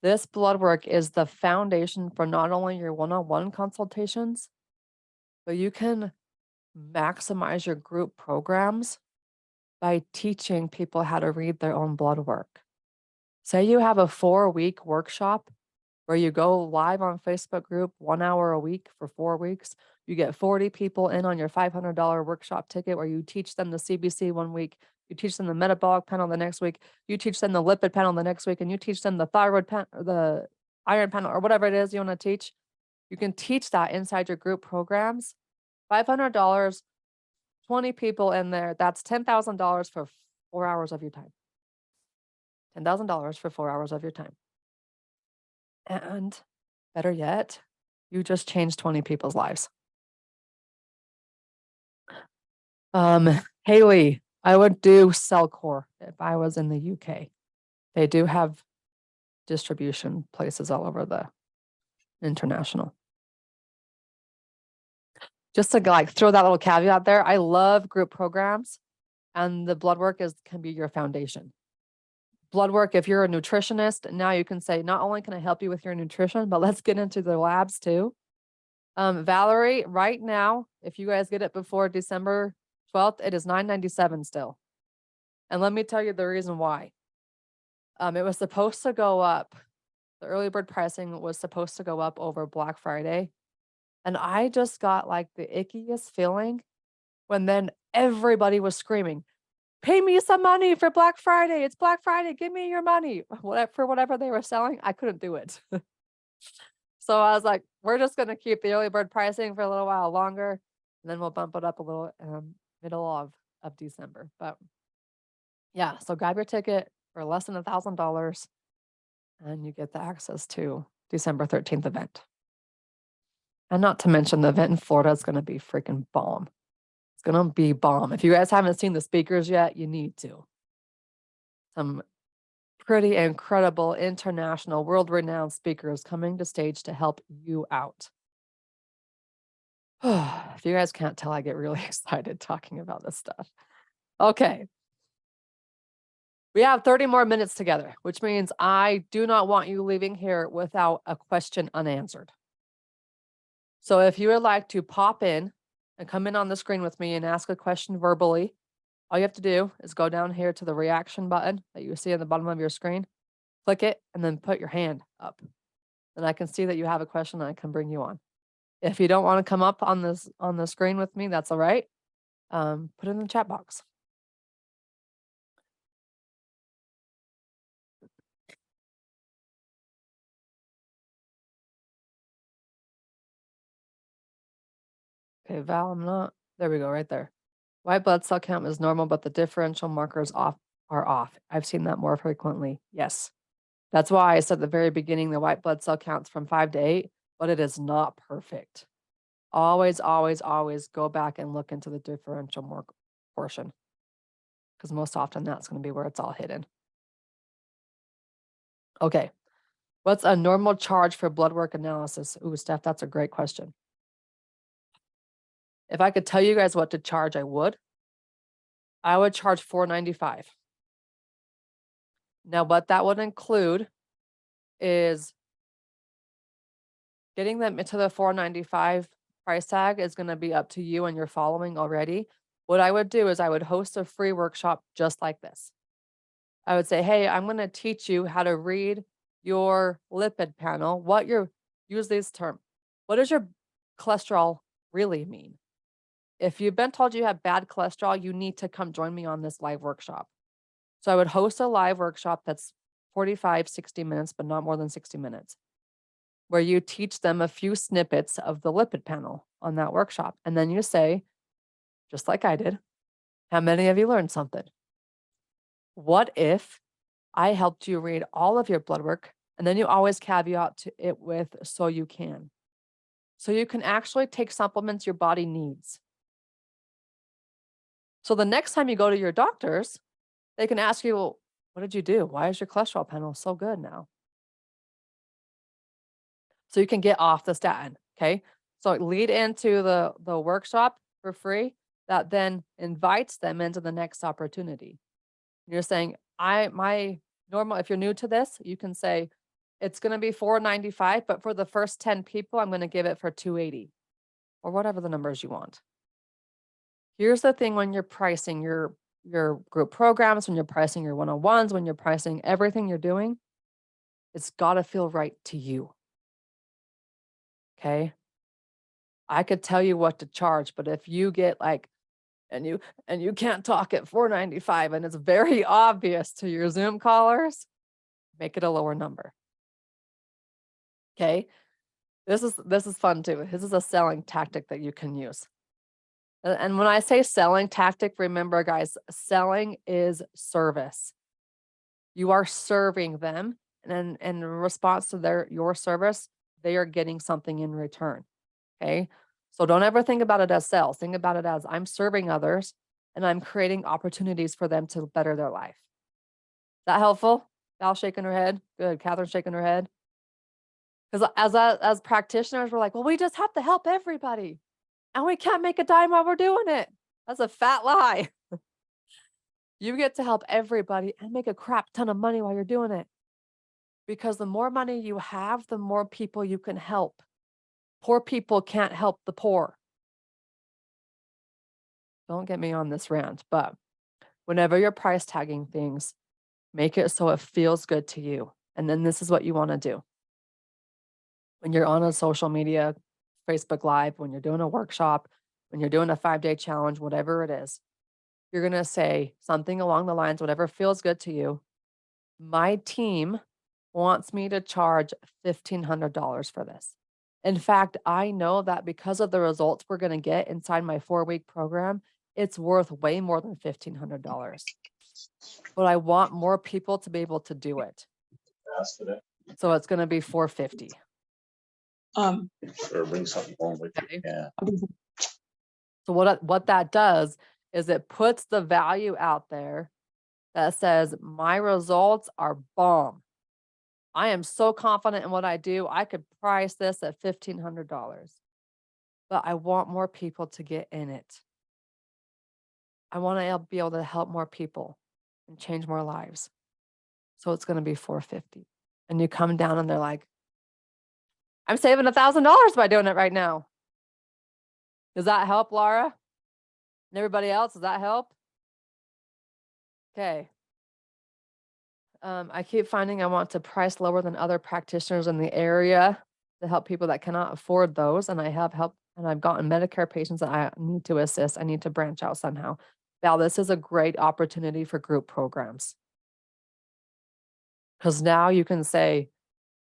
this blood work is the foundation for not only your one-on-one consultations, but you can maximize your group programs by teaching people how to read their own blood work. Say you have a 4-week workshop where you go live on Facebook group 1 hour a week for 4 weeks. You get 40 people in on your $500 workshop ticket where you teach them the CBC 1 week, you teach them the metabolic panel the next week, you teach them the lipid panel the next week, and you teach them the thyroid panel, the iron panel, or whatever it is you want to teach. You can teach that inside your group programs. $500, 20 people in there. That's $10,000 for 4 hours of your time. $10,000 for 4 hours of your time. And better yet, you just changed 20 people's lives. Haley, I would do Cellcore if I was in the UK. They do have distribution places all over the international. Just to like throw that little caveat there, I love group programs, and the blood work can be your foundation. Blood work, if you're a nutritionist, now you can say, not only can I help you with your nutrition, but let's get into the labs too. Valerie, right now, if you guys get it before December 12th, it is $9.97 still. And let me tell you the reason why. It was supposed to go up. The early bird pricing was supposed to go up over Black Friday. And I just got like the ickiest feeling when then everybody was screaming, pay me some money for Black Friday. It's Black Friday. Give me your money. For whatever they were selling, I couldn't do it. So I was like, we're just going to keep the early bird pricing for a little while longer, and then we'll bump it up a little middle of December. But yeah, so grab your ticket for less than $1,000 and you get the access to December 13th event. And not to mention the event in Florida is going to be freaking bomb. It's going to be bomb. If you guys haven't seen the speakers yet, you need to. Some pretty incredible international, world-renowned speakers coming to stage to help you out. If you guys can't tell, I get really excited talking about this stuff. Okay. We have 30 more minutes together, which means I do not want you leaving here without a question unanswered. So if you would like to pop in and come in on the screen with me and ask a question verbally, all you have to do is go down here to the reaction button that you see at the bottom of your screen, click it, and then put your hand up. And I can see that you have a question and I can bring you on. If you don't want to come up on the screen with me, that's all right. Put it in the chat box. Okay, Val, I'm not. There we go, right there. White blood cell count is normal, but the differential markers are off. I've seen that more frequently. Yes. That's why I said at the very beginning, the white blood cell count's from 5 to 8, but it is not perfect. Always, always, always go back and look into the differential mark portion, because most often that's going to be where it's all hidden. Okay. What's a normal charge for blood work analysis? Ooh, Steph, that's a great question. If I could tell you guys what to charge, I would. I would charge $4.95. Now, what that would include is getting them into the $4.95 price tag is going to be up to you and your following already. What I would do is I would host a free workshop just like this. I would say, hey, I'm going to teach you how to read your lipid panel. Use this term. What does your cholesterol really mean? If you've been told you have bad cholesterol, you need to come join me on this live workshop. So I would host a live workshop that's 45, 60 minutes, but not more than 60 minutes, where you teach them a few snippets of the lipid panel on that workshop. And then you say, just like I did, how many of you learned something? What if I helped you read all of your blood work? And then you always caveat to it with, so you can. So you can actually take supplements your body needs. So the next time you go to your doctors, they can ask you, well, what did you do? Why is your cholesterol panel so good now? So you can get off the statin, okay? So lead into the workshop for free that then invites them into the next opportunity. You're saying, if you're new to this, you can say, it's going to be $4.95, but for the first 10 people, I'm going to give it for $2.80 or whatever the numbers you want. Here's the thing when you're pricing your group programs, when you're pricing your one-on-ones, when you're pricing everything you're doing, it's got to feel right to you. Okay. I could tell you what to charge, but if you get like, and you can't talk at 495 and it's very obvious to your Zoom callers, make it a lower number. Okay. This is fun too. This is a selling tactic that you can use. And when I say selling tactic, remember guys, selling is service. You are serving them, and in response to your service, they are getting something in return. Okay. So don't ever think about it as sales. Think about it as I'm serving others and I'm creating opportunities for them to better their life. Is that helpful? Val shaking her head. Good. Catherine shaking her head. Because as practitioners, we're like, well, we just have to help everybody. And we can't make a dime while we're doing it. That's a fat lie. You get to help everybody and make a crap ton of money while you're doing it. Because the more money you have, the more people you can help. Poor people can't help the poor. Don't get me on this rant, but whenever you're price tagging things, make it so it feels good to you. And then this is what you want to do. When you're on a social media, Facebook Live, when you're doing a workshop, when you're doing a 5-day challenge, whatever it is, you're going to say something along the lines, whatever feels good to you. My team wants me to charge $1,500 for this. In fact, I know that because of the results we're going to get inside my 4-week program, it's worth way more than $1,500. But I want more people to be able to do it. So it's going to be $450. Or bring something home with you. Okay. Yeah. So what that does is it puts the value out there that says my results are bomb. I am so confident in what I do. I could price this at $1,500, but I want more people to get in it. I want to be able to help more people and change more lives. So it's going to be $450. And you come down and they're like, I'm saving $1,000 by doing it right now. Does that help, Laura? And everybody else, does that help? Okay. I keep finding I want to price lower than other practitioners in the area to help people that cannot afford those. And I have helped, and I've gotten Medicare patients that I need to assist. I need to branch out somehow. Val, this is a great opportunity for group programs. Because now you can say,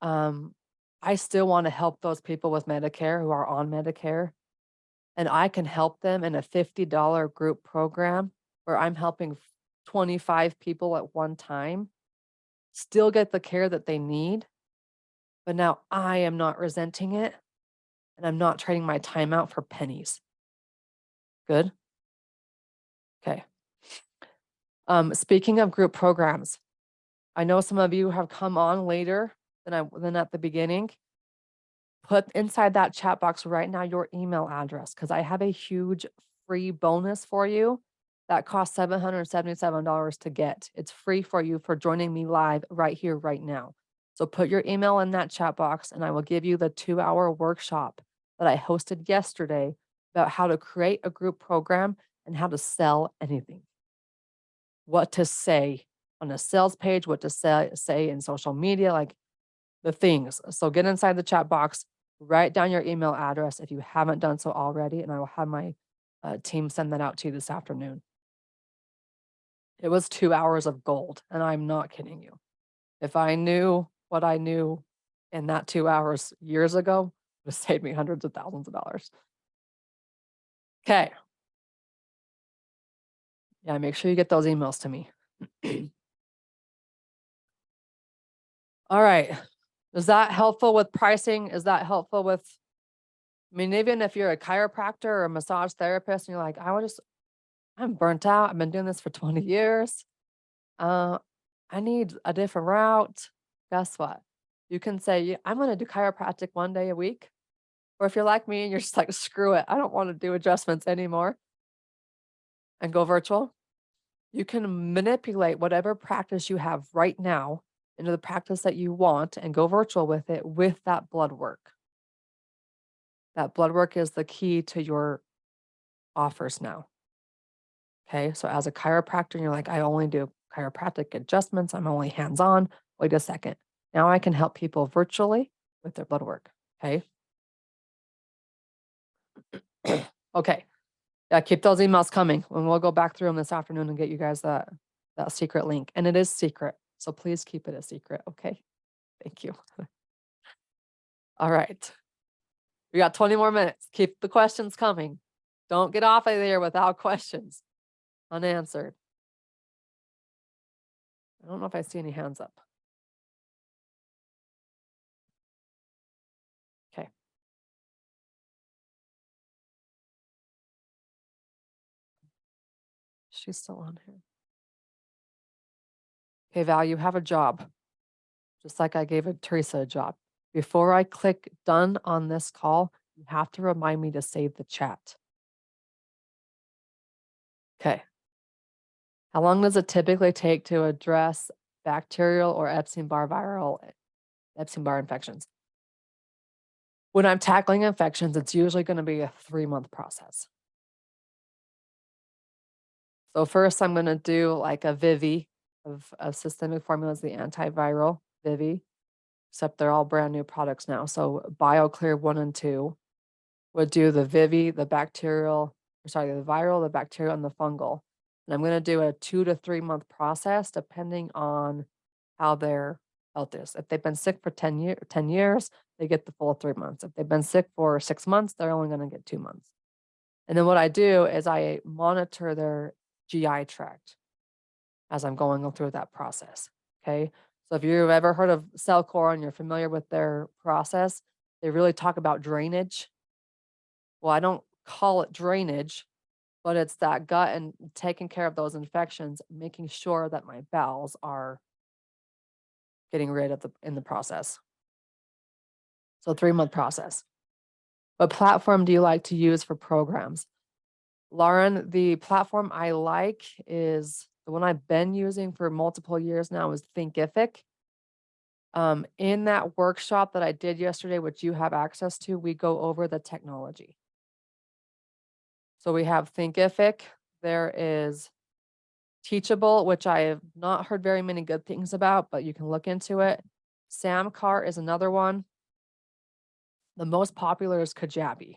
I still want to help those people with Medicare who are on Medicare. And I can help them in a $50 group program where I'm helping 25 people at one time still get the care that they need. But now I am not resenting it and I'm not trading my time out for pennies. Good. Okay. Speaking of group programs, I know some of you have come on later than at the beginning. Put inside that chat box right now your email address because I have a huge free bonus for you that costs $777 to get. It's free for you for joining me live right here, right now. So put your email in that chat box and I will give you the 2-hour workshop that I hosted yesterday about how to create a group program and how to sell anything. What to say on a sales page, what to say in social media, like the things. So get inside the chat box, write down your email address if you haven't done so already, and I will have my team send that out to you this afternoon. It was 2 hours of gold, and I'm not kidding you. If I knew what I knew in that 2 hours years ago, it would have saved me hundreds of thousands of dollars. Okay. Yeah, make sure you get those emails to me. All right. Is that helpful with pricing? Is that helpful with, I mean, even if you're a chiropractor or a massage therapist and you're like, I'm burnt out. I've been doing this for 20 years. I need a different route. Guess what? You can say, I'm going to do chiropractic 1 day a week. Or if you're like me and you're just like, screw it, I don't want to do adjustments anymore and go virtual. You can manipulate whatever practice you have right now into the practice that you want and go virtual with it with that blood work. That blood work is the key to your offers now. Okay, so as a chiropractor, you're like, I only do chiropractic adjustments. I'm only hands-on. Wait a second. Now I can help people virtually with their blood work. Okay. Okay. Yeah, keep those emails coming, and we'll go back through them this afternoon and get you guys that secret link. And it is secret, so please keep it a secret, okay? Thank you. All right. We got 20 more minutes. Keep the questions coming. Don't get off of there without questions unanswered. I don't know if I see any hands up. Okay. She's still on here. Okay, Val, you have a job. Just like I gave Teresa a job. Before I click done on this call, you have to remind me to save the chat. Okay. How long does it typically take to address bacterial or Epstein-Barr infections? When I'm tackling infections, it's usually going to be a 3-month process. So first I'm going to do like a Vivi of systemic formulas, the antiviral Vivi, except they're all brand new products now. So BioClear 1 and 2 would do the Vivi, the viral, the bacterial, and the fungal. And I'm going to do a 2 to 3 month process depending on how their health is. If they've been sick for 10 years, they get the full 3 months. If they've been sick for 6 months, they're only going to get 2 months. And then what I do is I monitor their GI tract as I'm going through that process. Okay. So if you've ever heard of Cellcore and you're familiar with their process, they really talk about drainage. Well, I don't call it drainage, but it's that gut and taking care of those infections, making sure that my bowels are getting rid of in the process. So 3-month process. What platform do you like to use for programs? Lauren, the platform I like is the one I've been using for multiple years now is Thinkific. In that workshop that I did yesterday, which you have access to, we go over the technology. So we have Thinkific. There is Teachable, which I have not heard very many good things about, but you can look into it. Samcar is another one. The most popular is Kajabi.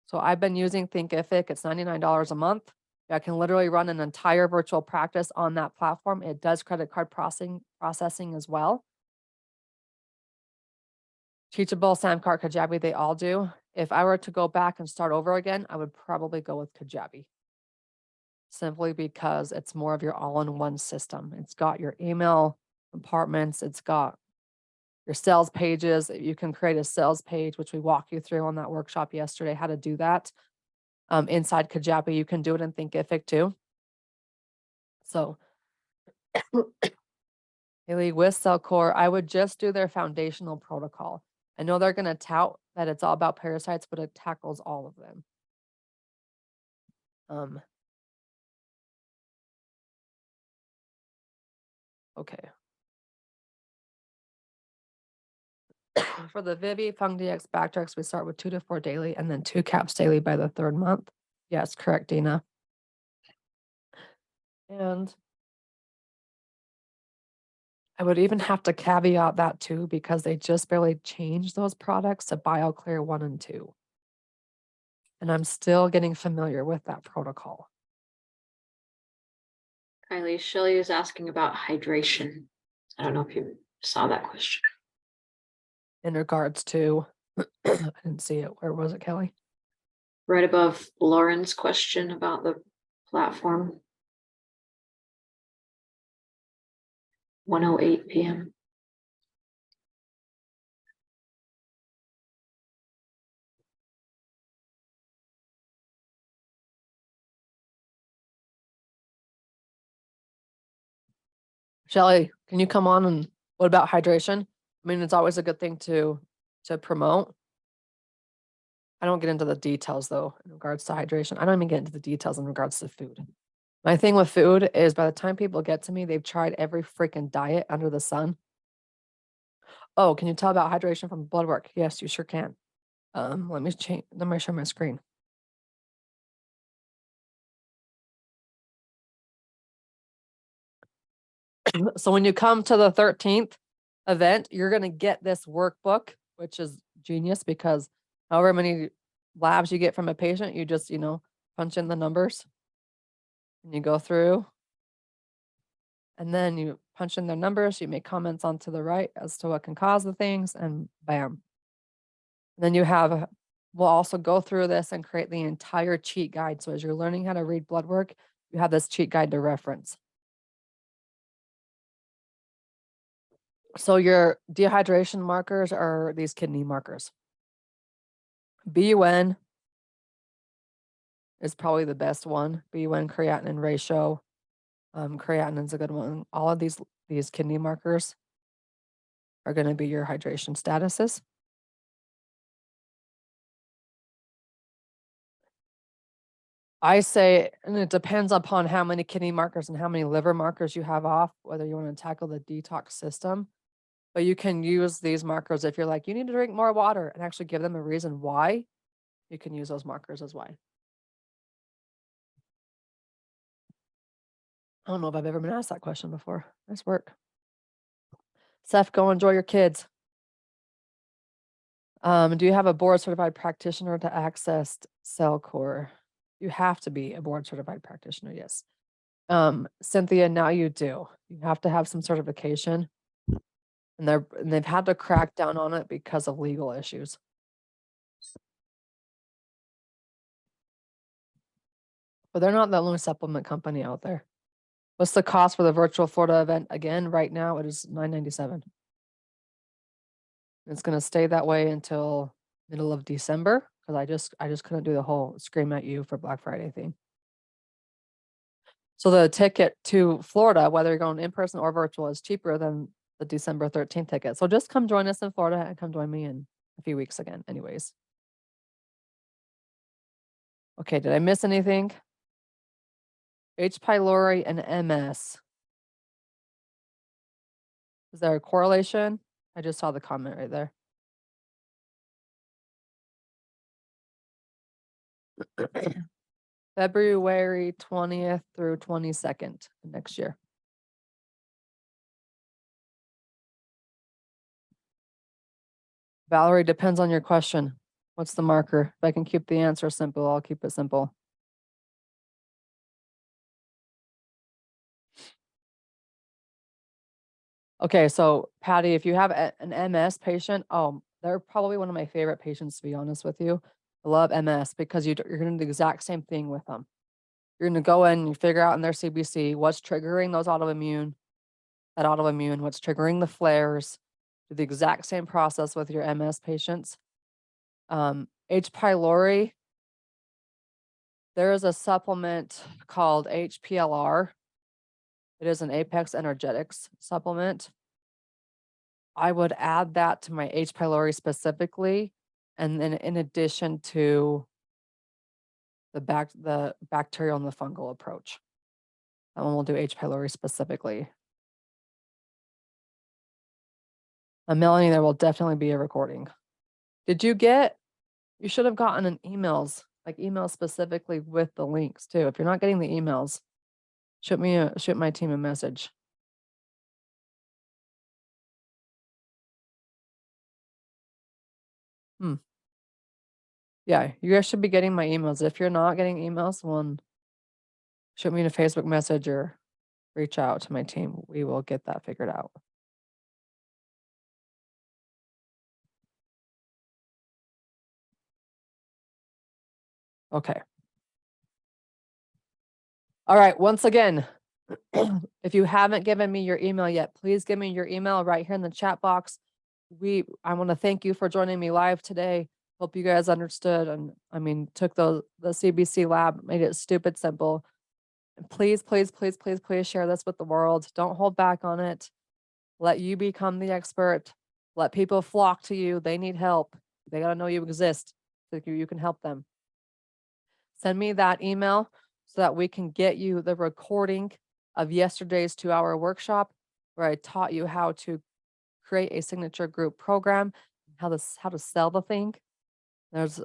So I've been using Thinkific. It's $99 a month. I can literally run an entire virtual practice on that platform. It does credit card processing as well. Teachable, Samcar, Kajabi, they all do. If I were to go back and start over again, I would probably go with Kajabi. Simply because it's more of your all-in-one system. It's got your email compartments. It's got your sales pages. You can create a sales page, which we walked you through on that workshop yesterday, how to do that. Inside Kajabi, you can do it in Thinkific too. So Haley, with Cellcore, I would just do their foundational protocol. I know they're going to tout that it's all about parasites, but it tackles all of them. Okay. For the Vivi, FungDX, Bactrix, we start with 2 to 4 daily and then 2 caps daily by the 3rd month. Yes, correct, Dina. And I would even have to caveat that too, because they just barely changed those products to BioClear 1 and 2. And I'm still getting familiar with that protocol. Kylie, Shelley is asking about hydration. I don't know if you saw that question. In regards to, I didn't see it. Where was it, Kelly? Right above Lauren's question about the platform. 1:08 p.m. Shelly, can you come on and what about hydration? I mean, it's always a good thing to promote. I don't get into the details though in regards to hydration. I don't even get into the details in regards to food. My thing with food is by the time people get to me, they've tried every freaking diet under the sun. Oh, can you tell about hydration from blood work? Yes, you sure can. Let me share my screen. So when you come to the 13th event, you're going to get this workbook, which is genius because however many labs you get from a patient, you just, punch in the numbers and you go through. And then you punch in their numbers, you make comments onto the right as to what can cause the things, and bam. And then we'll also go through this and create the entire cheat guide. So as you're learning how to read blood work, you have this cheat guide to reference. So your dehydration markers are these kidney markers. BUN is probably the best one. BUN creatinine ratio. Creatinine's a good one. All of these kidney markers are going to be your hydration statuses. I say, and it depends upon how many kidney markers and how many liver markers you have off, whether you want to tackle the detox system. But you can use these markers if you're like, you need to drink more water, and actually give them a reason why. You can use those markers as why. I don't know if I've ever been asked that question before. Nice work. Seth, go enjoy your kids. Do you have a board certified practitioner to access CellCore? You have to be a board certified practitioner, yes. Cynthia, now you do. You have to have some certification. And they've had to crack down on it because of legal issues. But they're not the only supplement company out there. What's the cost for the virtual Florida event? Again, right now it is $997. It's going to stay that way until middle of December, because I just couldn't do the whole scream at you for Black Friday thing. So the ticket to Florida, whether you're going in person or virtual, is cheaper than the December 13th ticket. So just come join us in Florida and come join me in a few weeks again anyways. Okay, did I miss anything? H. pylori and MS. Is there a correlation? I just saw the comment right there. February 20th through 22nd next year. Valerie, depends on your question. What's the marker? If I can keep the answer simple, I'll keep it simple. Okay, so Patty, if you have an MS patient, they're probably one of my favorite patients, to be honest with you. I love MS because you're going to do the exact same thing with them. You're going to go in and you figure out in their CBC what's triggering that autoimmune, what's triggering the flares. Do the exact same process with your MS patients. H. pylori, there is a supplement called HPLR. It is an Apex Energetics supplement. I would add that to my H. pylori specifically, and then in addition to the bacterial and the fungal approach. That one will do H. pylori specifically. Melanie, there will definitely be a recording. You should have gotten an emails specifically with the links too. If you're not getting the emails, shoot my team a message. Yeah, you guys should be getting my emails. If you're not getting emails, shoot me a Facebook message or reach out to my team. We will get that figured out. Okay. All right. Once again, if you haven't given me your email yet, please give me your email right here in the chat box. I want to thank you for joining me live today. Hope you guys understood and took the CBC lab, made it stupid simple. And please, please, please, please, please share this with the world. Don't hold back on it. Let you become the expert. Let people flock to you. They need help. They got to know you exist so you can help them. Send me that email so that we can get you the recording of yesterday's 2-hour workshop where I taught you how to create a signature group program, how to sell the thing. It's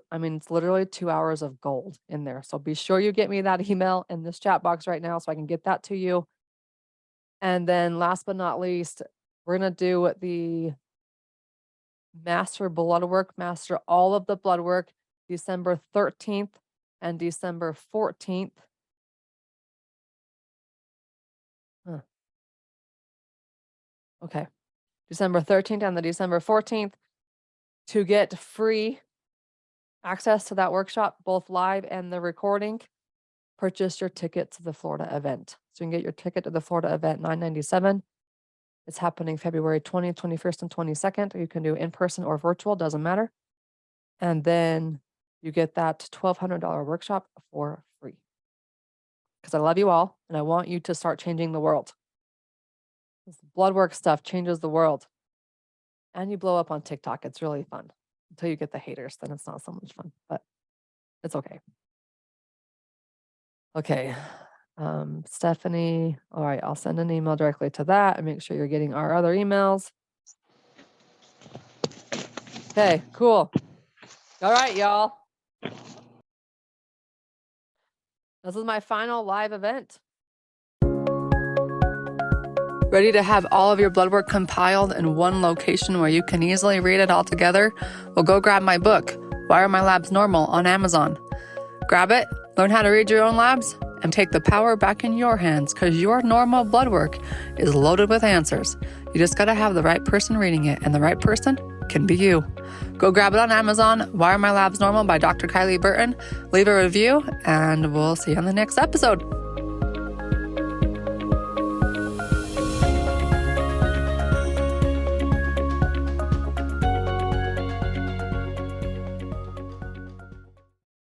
literally 2 hours of gold in there. So be sure you get me that email in this chat box right now so I can get that to you. And then last but not least, we're going to do the master blood work, master all of the blood work, December 13th and December 14th. Okay. December 13th and the December 14th to get free access to that workshop, both live and the recording. Purchase your ticket to the Florida event. So you can get your ticket to the Florida event, $997. It's happening February 20th, 21st, and 22nd. You can do in person or virtual, doesn't matter. And then you get that $1,200 workshop for free. Because I love you all and I want you to start changing the world. This blood work stuff changes the world. And you blow up on TikTok. It's really fun until you get the haters. Then it's not so much fun, but it's okay. Okay. Stephanie. All right. I'll send an email directly to that and make sure you're getting our other emails. Okay, cool. All right, y'all. This is my final live event. Ready to have all of your blood work compiled in one location where you can easily read it all together? Well, go grab my book, Why Are My Labs Normal, on Amazon. Grab it, learn how to read your own labs, and take the power back in your hands because your normal blood work is loaded with answers. You just got to have the right person reading it, and the right person can be you. Go grab it on Amazon, Why Are My Labs Normal by Dr. Kylie Burton. Leave a review, and we'll see you on the next episode.